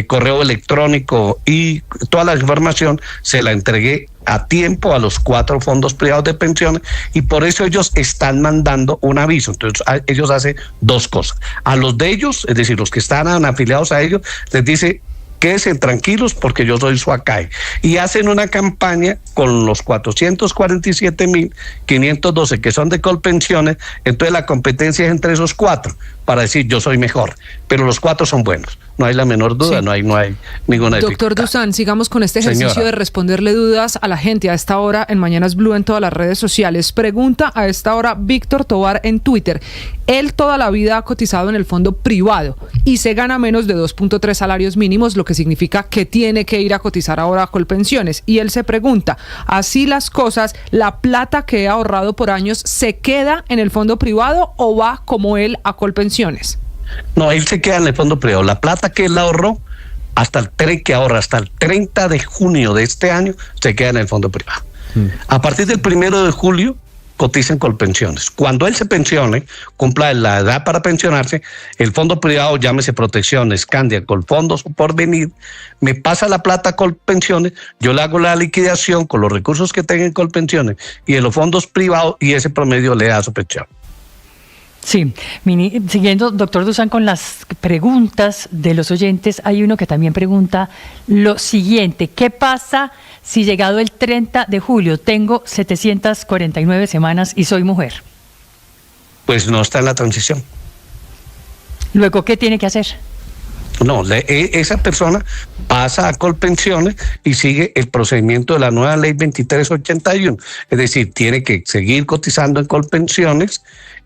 correo electrónico y toda la información se la entregué a tiempo a los 4 fondos privados de pensiones y por eso ellos están mandando un aviso. Entonces ellos hacen 2 cosas. A los de ellos, es decir, los que están afiliados a ellos, les dice, quédense tranquilos porque yo soy su ACAI. Y hacen una campaña con los 447.512 que son de Colpensiones, entonces la competencia es entre esos 4 para decir yo soy mejor, pero los 4 son buenos, no hay la menor duda, sí. no hay ninguna dificultad. Doctor Dusan, sigamos con este ejercicio Señora. De responderle dudas a la gente a esta hora en Mañanas Blue en todas las redes sociales. Pregunta a esta hora Víctor Tobar en Twitter. Él toda la vida ha cotizado en el fondo privado y se gana menos de 2.3 salarios mínimos, lo que significa que tiene que ir a cotizar ahora a Colpensiones. Y él se pregunta, así las cosas, ¿la plata que ha ahorrado por años se queda en el fondo privado o va como él a Colpensiones? No, él se queda en el fondo privado. La plata que él ahorró hasta el 30 de junio de este año se queda en el fondo privado. A partir del 1 de julio cotiza en Colpensiones. Cuando él se pensione, cumpla la edad para pensionarse, el fondo privado, llámese Protección, Scandia, Colfondos o Porvenir, me pasa la plata a Colpensiones, yo le hago la liquidación con los recursos que tenga en Colpensiones y en los fondos privados y ese promedio le da su pensión. Sí, siguiendo, doctor Dusan, con las preguntas de los oyentes, hay uno que también pregunta lo siguiente: ¿qué pasa si llegado el 30 de julio tengo 749 semanas y soy mujer? Pues no está en la transición. Luego, ¿qué tiene que hacer? No, esa persona pasa a Colpensiones y sigue el procedimiento de la nueva ley 2381. Es decir, tiene que seguir cotizando en Colpensiones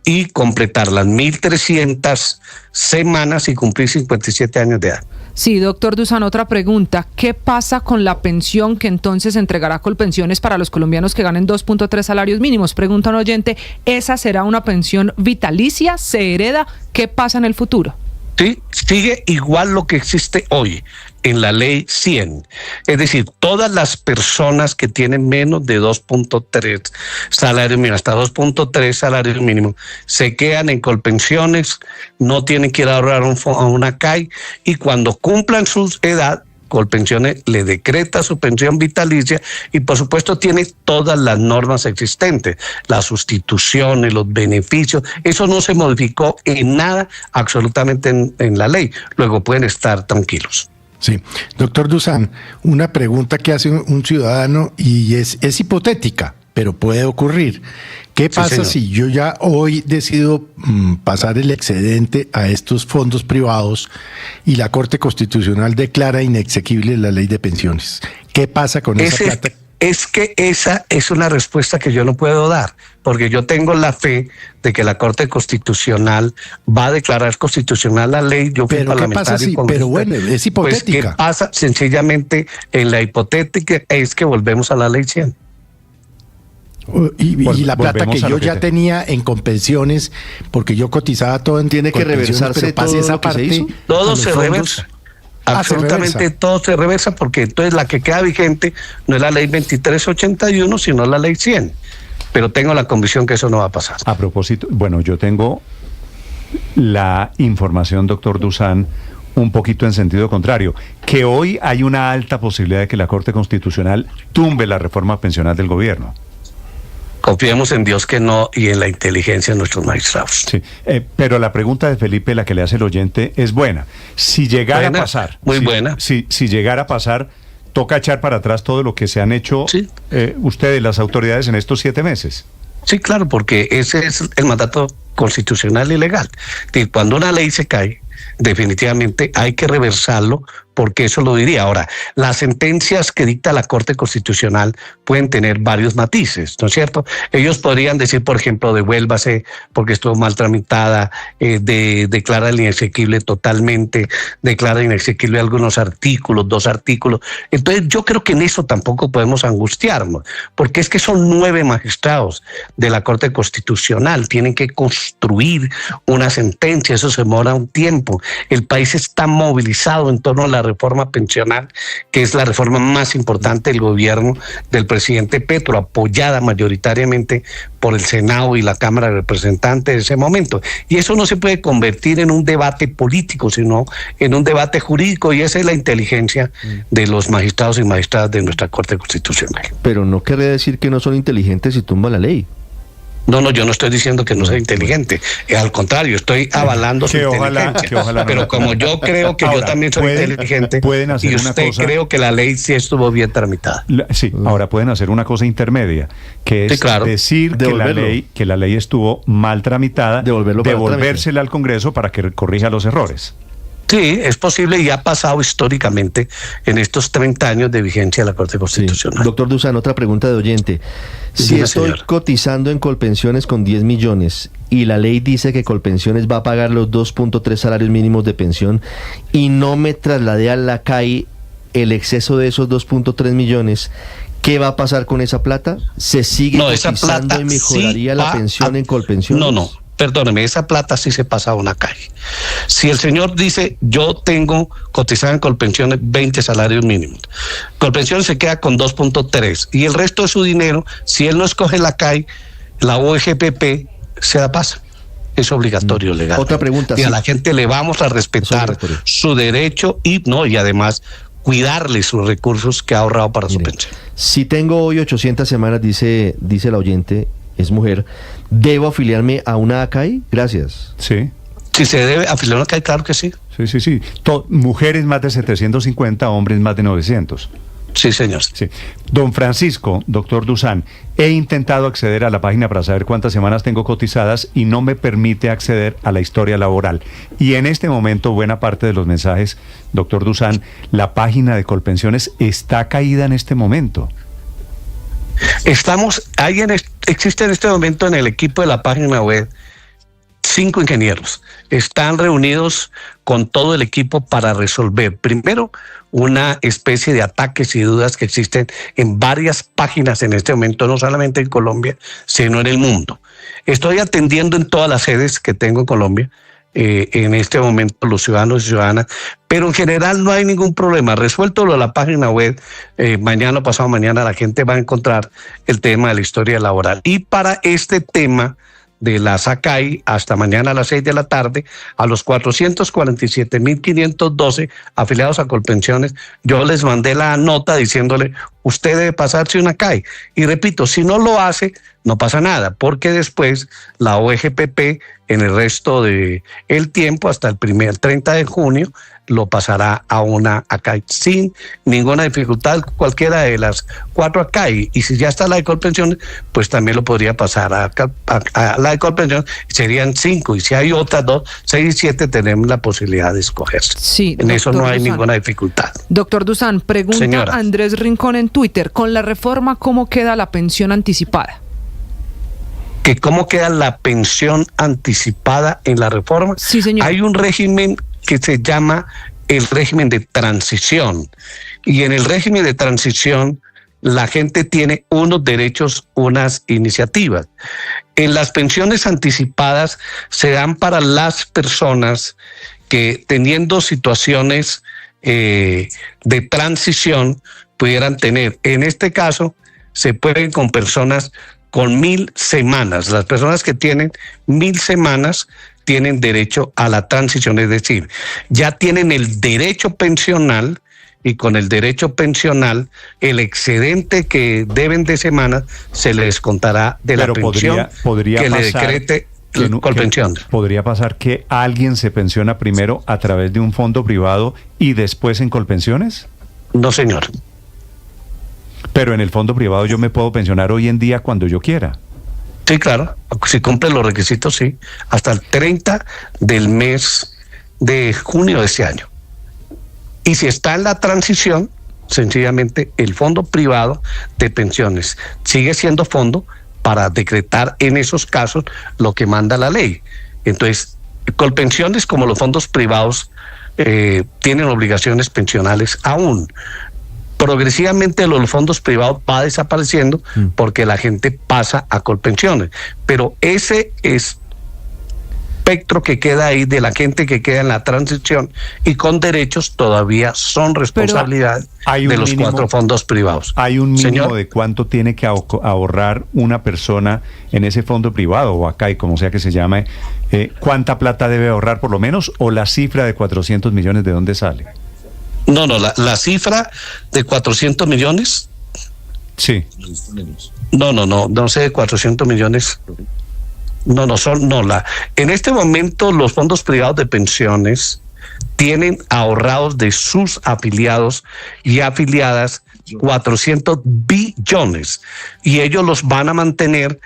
y completar las 1.300 semanas y cumplir 57 años de edad. Sí, doctor Dusan, otra pregunta. ¿Qué pasa con la pensión que entonces entregará Colpensiones para los colombianos que ganen 2.3 salarios mínimos? Pregunta un oyente, ¿esa será una pensión vitalicia? ¿Se hereda? ¿Qué pasa en el futuro? Sí, sigue igual lo que existe hoy en la ley 100. Es decir, todas las personas que tienen menos de 2.3 salarios mínimos, hasta 2.3 salarios mínimos, se quedan en Colpensiones, no tienen que ir a ahorrar a una CAI, y cuando cumplan su edad, Colpensiones le decreta su pensión vitalicia y por supuesto tiene todas las normas existentes, las sustituciones, los beneficios, eso no se modificó en nada absolutamente en la ley, luego pueden estar tranquilos. Sí, doctor Dusan, una pregunta que hace un ciudadano y es hipotética, pero puede ocurrir. ¿Qué pasa si yo ya hoy decido pasar el excedente a estos fondos privados y la Corte Constitucional declara inexequible la ley de pensiones? ¿Qué pasa con esa plata? Es que esa es una respuesta que yo no puedo dar, porque yo tengo la fe de que la Corte Constitucional va a declarar constitucional la ley. Yo fui parlamentario. Pero bueno, es hipotética. Pues, ¿qué pasa? Sencillamente, en la hipotética es que volvemos a la ley 100. Y la plata que yo ya tenía en Colpensiones, porque yo cotizaba todo en tiene que reversarse todo esa parte. Todo se reversa. Absolutamente todo se reversa, porque entonces la que queda vigente no es la ley 2381, sino la ley 100. Pero tengo la convicción que eso no va a pasar. A propósito, bueno, yo tengo la información, doctor Dusan, un poquito en sentido contrario, que hoy hay una alta posibilidad de que la Corte Constitucional tumbe la reforma pensional del gobierno. Confiemos en Dios que no y en la inteligencia de nuestros magistrados. Sí, pero la pregunta de Felipe, la que le hace el oyente, es buena. Si llegara a pasar... Muy buena. Si llegara a pasar, toca echar para atrás todo lo que se han hecho ustedes, las autoridades, en estos 7 meses. Sí, claro, porque ese es el mandato constitucional y legal. Cuando una ley se cae, definitivamente hay que reversarlo, porque eso lo diría. Ahora, las sentencias que dicta la Corte Constitucional pueden tener varios matices, ¿no es cierto? Ellos podrían decir, por ejemplo, devuélvase porque estuvo mal tramitada, declara inexequible totalmente, declara inexequible algunos artículos, 2 artículos. Entonces, yo creo que en eso tampoco podemos angustiarnos, porque es que son 9 magistrados de la Corte Constitucional, tienen que construir una sentencia, eso se demora un tiempo. El país está movilizado en torno a la reforma pensional, que es la reforma más importante del gobierno del presidente Petro, apoyada mayoritariamente por el Senado y la Cámara de Representantes de ese momento. Y eso no se puede convertir en un debate político, sino en un debate jurídico, y esa es la inteligencia de los magistrados y magistradas de nuestra Corte Constitucional. Pero no querría decir que no son inteligentes si tumba la ley. No, yo no estoy diciendo que no sea inteligente. Al contrario, estoy avalando su inteligencia. Pero como yo creo que ahora, yo también soy inteligente, y usted creo que la ley sí estuvo bien tramitada. Ahora pueden hacer una cosa intermedia, que es decir que la ley estuvo mal tramitada, devolvérsela al Congreso para que corrija los errores. Sí, es posible y ha pasado históricamente en estos 30 años de vigencia de la Corte Constitucional. Sí. Doctor Dusan, otra pregunta de oyente. Si estoy cotizando en Colpensiones con 10 millones y la ley dice que Colpensiones va a pagar los 2.3 salarios mínimos de pensión y no me trasladé a la CAI el exceso de esos 2.3 millones, ¿qué va a pasar con esa plata? ¿Se sigue cotizando y mejoraría la pensión en Colpensiones? No. Perdóneme, esa plata sí se pasa a una calle. Si el señor dice, yo tengo cotizado en Colpensiones 20 salarios mínimos, Colpensiones se queda con 2.3 y el resto de su dinero, si él no escoge la CAI, la OEGPP se la pasa. Es obligatorio legal. Otra pregunta. Y a la gente le vamos a respetar su derecho y además cuidarle sus recursos que ha ahorrado para su pensión. Si tengo hoy 800 semanas, dice la oyente, es mujer, ¿debo afiliarme a una ACAI? Gracias. Sí. Si se debe afiliar a una ACAI, claro que sí. Sí. Mujeres más de 750, hombres más de 900. Sí, señor. Sí. Don Francisco, doctor Dusan, he intentado acceder a la página para saber cuántas semanas tengo cotizadas y no me permite acceder a la historia laboral. Y en este momento, buena parte de los mensajes, doctor Dusan, la página de Colpensiones está caída en este momento. Existe en este momento en el equipo de la página web 5 ingenieros están reunidos con todo el equipo para resolver, primero, una especie de ataques y dudas que existen en varias páginas en este momento, no solamente en Colombia, sino en el mundo. Estoy atendiendo en todas las sedes que tengo en Colombia, en este momento los ciudadanos y ciudadanas, pero en general no hay ningún problema. Resuelto lo de la página web, mañana o pasado mañana la gente va a encontrar el tema de la historia laboral. Y para este tema de la SACAI, hasta mañana a las 6 de la tarde, a los 447.512 afiliados a Colpensiones, yo les mandé la nota diciéndole, usted debe pasarse una CAI. Y repito, si no lo hace, no pasa nada, porque después la OEGPP, en el resto del tiempo, hasta el 30 de junio, lo pasará a una ACAI sin ninguna dificultad, cualquiera de las 4 ACAI. Y si ya está la de Colpensiones, pues también lo podría pasar a la de Colpensiones, serían 5. Y si hay otras 2, 6 y 7, tenemos la posibilidad de escogerse. Sí, en eso no hay Dusan. ninguna dificultad. Doctor Dusan, pregunta Señora. Andrés Rincón en Twitter, con la reforma, ¿cómo queda la pensión anticipada? ¿Que cómo queda la pensión anticipada en la reforma? Sí, señor. Hay un régimen que se llama el régimen de transición. Y en el régimen de transición, la gente tiene unos derechos, unas iniciativas. En las pensiones anticipadas se dan para las personas que, teniendo situaciones de transición, pudieran tener. En este caso, se pueden con personas con 1.000 semanas. Las personas que tienen 1.000 semanas tienen derecho a la transición, es decir, ya tienen el derecho pensional, y con el derecho pensional, el excedente que deben de semanas se le descontará de la pensión podría que pasar, le decrete Colpensión. ¿Podría pasar que alguien se pensiona primero a través de un fondo privado y después en Colpensiones? No, señor. Pero en el fondo privado yo me puedo pensionar hoy en día cuando yo quiera. Sí, claro. Si cumple los requisitos, sí. Hasta el 30 del mes de junio de este año. Y si está en la transición, sencillamente el fondo privado de pensiones sigue siendo fondo para decretar en esos casos lo que manda la ley. Entonces, Colpensiones, como los fondos privados, tienen obligaciones pensionales aún. Progresivamente los fondos privados va desapareciendo porque la gente pasa a Colpensiones, pero ese espectro que queda ahí de la gente que queda en la transición y con derechos todavía son responsabilidad de los 4 fondos privados. ¿Hay un mínimo Señor, de cuánto tiene que ahorrar una persona en ese fondo privado o acá, y como sea que se llame? ¿Cuánta plata debe ahorrar por lo menos? ¿O la cifra de 400 millones de dónde sale? No, la cifra de 400 millones. Sí. No sé de 400 millones. En este momento los fondos privados de pensiones tienen ahorrados de sus afiliados y afiliadas 400 billones y ellos los van a mantener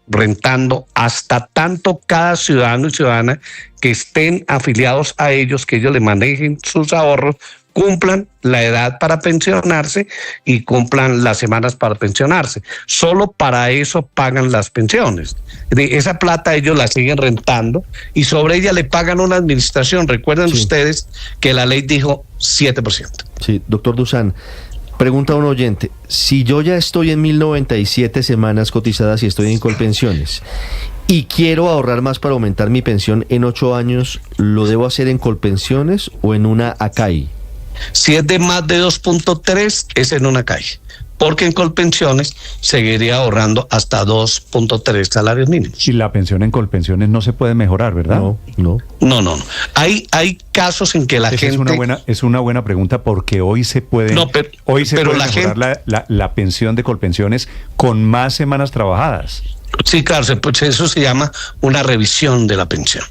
rentando hasta tanto cada ciudadano y ciudadana que estén afiliados a ellos, que ellos le manejen sus ahorros, cumplan la edad para pensionarse y cumplan las semanas para pensionarse. Solo para eso pagan las pensiones. De esa plata ellos la siguen rentando y sobre ella le pagan una administración. Recuerden ustedes que la ley dijo 7%. Sí, doctor Dusan, pregunta a un oyente, si yo ya estoy en 1097 semanas cotizadas y estoy en Colpensiones y quiero ahorrar más para aumentar mi pensión en 8 años, ¿lo debo hacer en Colpensiones o en una ACAI? Si es de más de 2.3, es en una calle, porque en Colpensiones seguiría ahorrando hasta 2.3 salarios mínimos. Y la pensión en Colpensiones no se puede mejorar, ¿verdad? No. Hay casos en que la gente... Es una buena pregunta, porque hoy se puede, puede mejorar la pensión de Colpensiones con más semanas trabajadas. Sí, claro, eso se llama una revisión de la pensión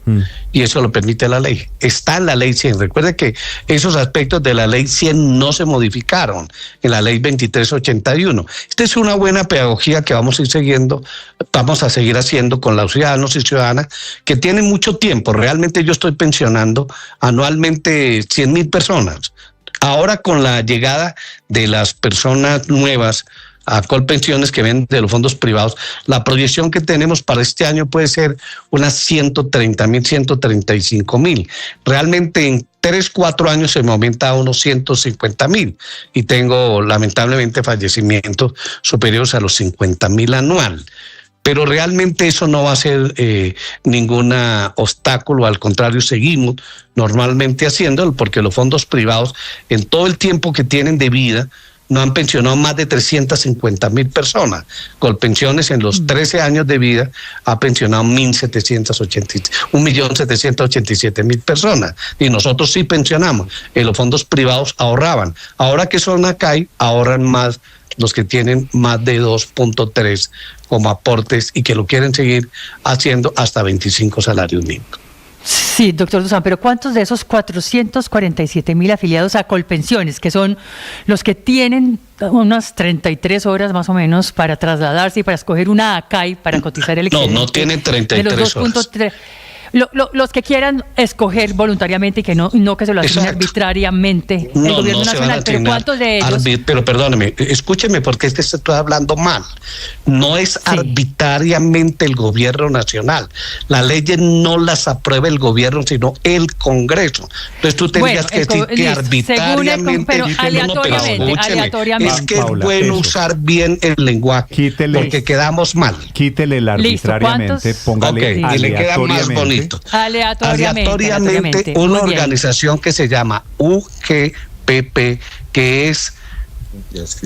y eso lo permite la ley. Está en la ley 100. Recuerde que esos aspectos de la ley 100 no se modificaron en la ley 2381. Esta es una buena pedagogía que vamos a seguir haciendo con los ciudadanos y ciudadanas que tienen mucho tiempo. Realmente yo estoy pensionando anualmente 100,000 personas. Ahora con la llegada de las personas nuevas, a Colpensiones que vienen de los fondos privados. La proyección que tenemos para este año puede ser unas 130.000, 135.000. Realmente en 3-4 años se me aumenta a unos 150.000 y tengo lamentablemente fallecimientos superiores a los 50.000 anual. Pero realmente eso no va a ser ningún obstáculo, al contrario, seguimos normalmente haciéndolo, porque los fondos privados en todo el tiempo que tienen de vida no han pensionado más de 350.000 personas. Colpensiones en los 13 años de vida ha pensionado 1.787.000 personas. Y nosotros sí pensionamos. En los fondos privados ahorraban. Ahora que son ACAI, ahorran más los que tienen más de 2.3 como aportes y que lo quieren seguir haciendo hasta 25 salarios mínimos. Sí, doctor Dusan, pero ¿cuántos de esos 447.000 afiliados a Colpensiones, que son los que tienen unas 33 horas más o menos para trasladarse y para escoger una ACAI para cotizar el excedente? No tienen 33 horas. Los que quieran escoger voluntariamente y que no que se lo asignen arbitrariamente el gobierno nacional, pero ¿cuántos de ellos? Pero perdóneme, escúcheme, porque es que se está hablando mal. No es arbitrariamente el gobierno nacional. Las leyes no las aprueba el gobierno, sino el Congreso. Entonces tú tendrías que decir que arbitrariamente, pero aleatoriamente. Es que es bueno usar bien el lenguaje, porque quedamos mal. Quítele el arbitrariamente, póngale y le queda más bonito. Aleatoriamente, una organización que se llama UGPP, que es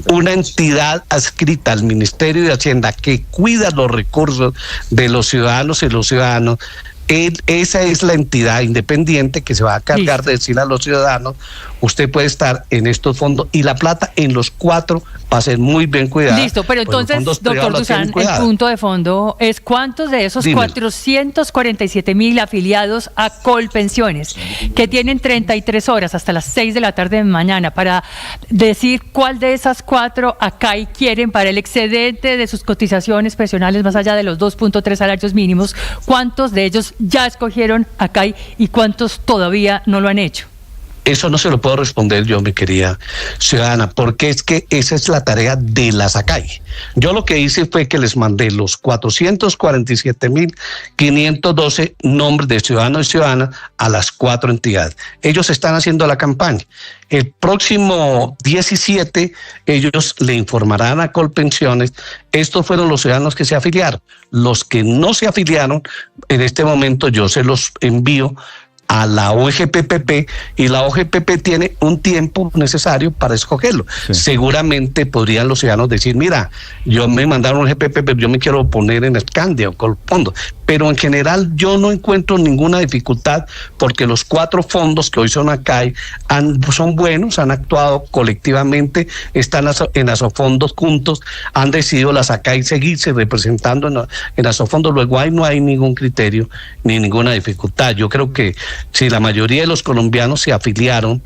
una entidad adscrita al Ministerio de Hacienda que cuida los recursos de los ciudadanos y los ciudadanos. Esa es la entidad independiente que se va a cargar de decir a los ciudadanos: usted puede estar en estos fondos y la plata en los 4 va a ser muy bien cuidada. Listo, pero entonces, doctor Dusan, el punto de fondo es cuántos de esos 447.000 afiliados a Colpensiones, que tienen 33 horas hasta las 6 de la tarde de mañana para decir cuál de esas 4 ACAI quieren para el excedente de sus cotizaciones pensionales más allá de los 2.3 salarios mínimos, ¿cuántos de ellos ya escogieron ACAI y cuántos todavía no lo han hecho? Eso no se lo puedo responder yo, mi querida ciudadana, porque es que esa es la tarea de las ACAI. Yo lo que hice fue que les mandé los 447.512 nombres de ciudadanos y ciudadanas a las 4 entidades. Ellos están haciendo la campaña. El próximo 17 ellos le informarán a Colpensiones. Estos fueron los ciudadanos que se afiliaron. Los que no se afiliaron, en este momento yo se los envío a la OGPP y la OGPP tiene un tiempo necesario para escogerlo. Sí. Seguramente podrían los ciudadanos decir: mira, yo me mandaron un GPP, pero yo me quiero poner en Escandia o Colfondo. Pero en general yo no encuentro ninguna dificultad, porque los 4 fondos que hoy son ACAI son buenos, han actuado colectivamente, están en Asofondos juntos, han decidido las ACAI seguirse representando en Asofondos. Luego ahí no hay ningún criterio ni ninguna dificultad. Yo creo que si la mayoría de los colombianos se afiliaron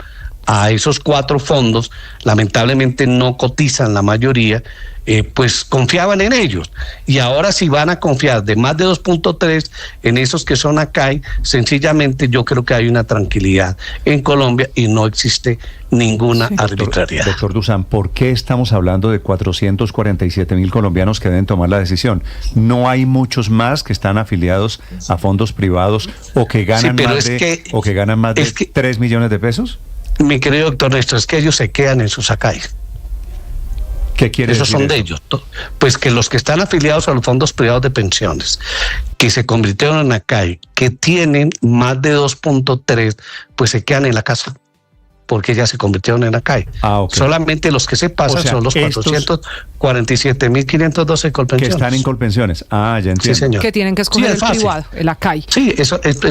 a esos 4 fondos, lamentablemente no cotizan la mayoría, pues confiaban en ellos. Y ahora si van a confiar de más de 2.3 en esos que son ACAI, sencillamente yo creo que hay una tranquilidad en Colombia y no existe ninguna arbitrariedad. Doctor Dusan, ¿por qué estamos hablando de 447.000 colombianos que deben tomar la decisión? ¿No hay muchos más que están afiliados a fondos privados o que ganan más de 3 millones de pesos? Mi querido doctor Néstor, es que ellos se quedan en sus ACAI. ¿Qué quiere decir? Esos son de ellos. Pues que los que están afiliados a los fondos privados de pensiones, que se convirtieron en ACAI, que tienen más de 2.3, pues se quedan en la casa, porque ya se convirtieron en ACAI. Okay. Solamente los que se pasan son los 447.512 Colpensiones. Que están en Colpensiones. Ya entiendo. Sí, señor. Que tienen que escoger el privado, el ACAI. Sí,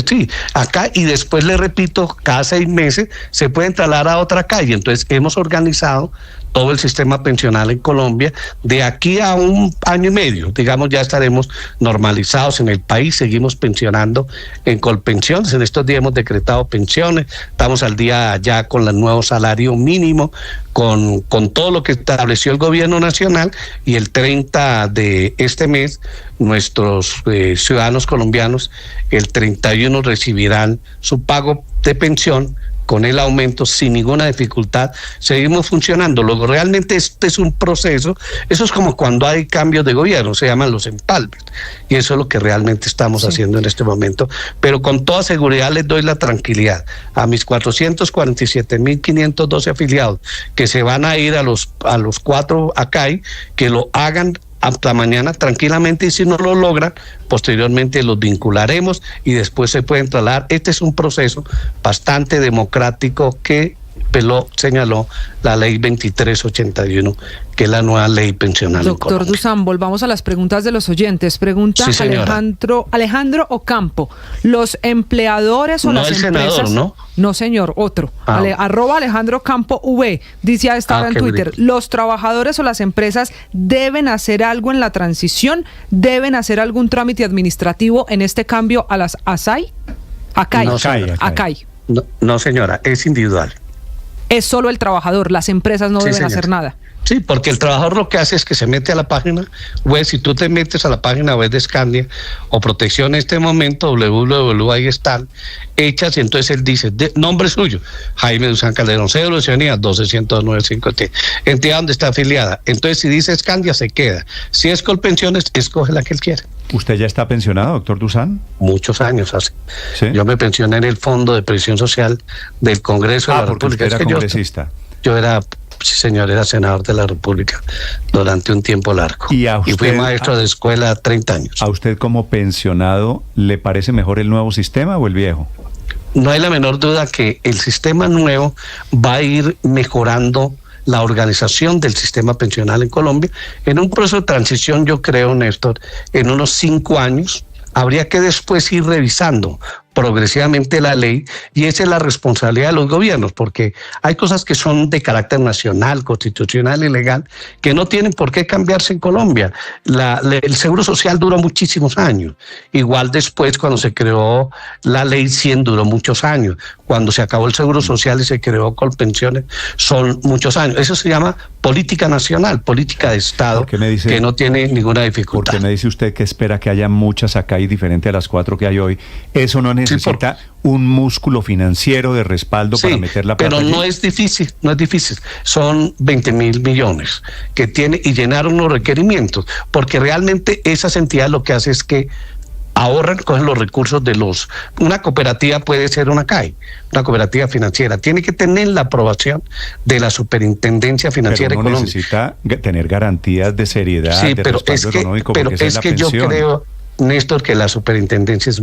sí, ACAI, y después le repito, cada 6 meses se pueden trasladar a otra ACAI. Entonces hemos organizado todo el sistema pensional en Colombia. De aquí a 1 año y medio, digamos, ya estaremos normalizados en el país. Seguimos pensionando en Colpensiones. En estos días hemos decretado pensiones. Estamos al día ya con el nuevo salario mínimo, con todo lo que estableció el gobierno nacional, y el 30 de este mes nuestros ciudadanos colombianos el 31 recibirán su pago de pensión con el aumento sin ninguna dificultad, seguimos funcionando. Luego, realmente este es un proceso, eso es como cuando hay cambios de gobierno, se llaman los empalmes, y eso es lo que realmente estamos haciendo en este momento, pero con toda seguridad les doy la tranquilidad a mis 447.512 afiliados que se van a ir a los 4 ACAI, que lo hagan hasta mañana tranquilamente, y si no lo logran, posteriormente los vincularemos y después se pueden trasladar. Este es un proceso bastante democrático que lo señaló la ley 2381, que es la nueva ley pensional. Doctor Dusan, volvamos a las preguntas de los oyentes. Pregunta sí, Alejandro Ocampo. ¿Los empleadores o las empresas? No el senador, ¿no? No, señor, otro. Arroba Alejandro Campo V. Dice a esta hora en Twitter, ¿los trabajadores o las empresas deben hacer algo en la transición? ¿Deben hacer algún trámite administrativo en este cambio a las ACAI? ACAI. No, señora, es individual. Es solo el trabajador, las empresas no deben hacer nada. Sí, porque el trabajador lo que hace es que se mete a la página web. Si tú te metes a la página web de Scandia o Protección en este momento, www, ahí están hechas, y entonces él dice, nombre suyo, Jaime Dusan Calderón, cédula de ciudadanía 120953, entidad donde está afiliada. Entonces si dice Scandia, se queda. Si es Colpensiones, escoge la que él quiere. ¿Usted ya está pensionado, doctor Dusan? Muchos años hace. ¿Sí? Yo me pensioné en el Fondo de Previsión Social del Congreso de la República. Usted era congresista. Yo era... Sí, señor, era senador de la República durante un tiempo largo. Y fui maestro de escuela 30 años. ¿A usted como pensionado le parece mejor el nuevo sistema o el viejo? No hay la menor duda que el sistema nuevo va a ir mejorando la organización del sistema pensional en Colombia. En un proceso de transición, yo creo, Néstor, en unos 5 años, habría que después ir revisando progresivamente la ley, y esa es la responsabilidad de los gobiernos, porque hay cosas que son de carácter nacional, constitucional y legal, que no tienen por qué cambiarse en Colombia. El Seguro Social duró muchísimos años, igual después cuando se creó la Ley 100 duró muchos años, cuando se acabó el Seguro Social y se creó Colpensiones son muchos años. Eso se llama política nacional, política de Estado, que no tiene ninguna dificultad. Porque me dice usted que espera que haya muchas acá y diferente a las 4 que hay hoy. Eso no necesita un músculo financiero de respaldo para meter la plata. Pero no es difícil. Son 20.000 millones que tiene y llenar unos requerimientos, porque realmente esas entidades lo que hacen es que ahorran, cogen los recursos de una cooperativa puede ser una CAI, una cooperativa financiera, tiene que tener la aprobación de la Superintendencia Financiera Económica. Pero necesita tener garantías de seriedad, de respaldo económico, pero es que yo creo, Néstor, que la superintendencia es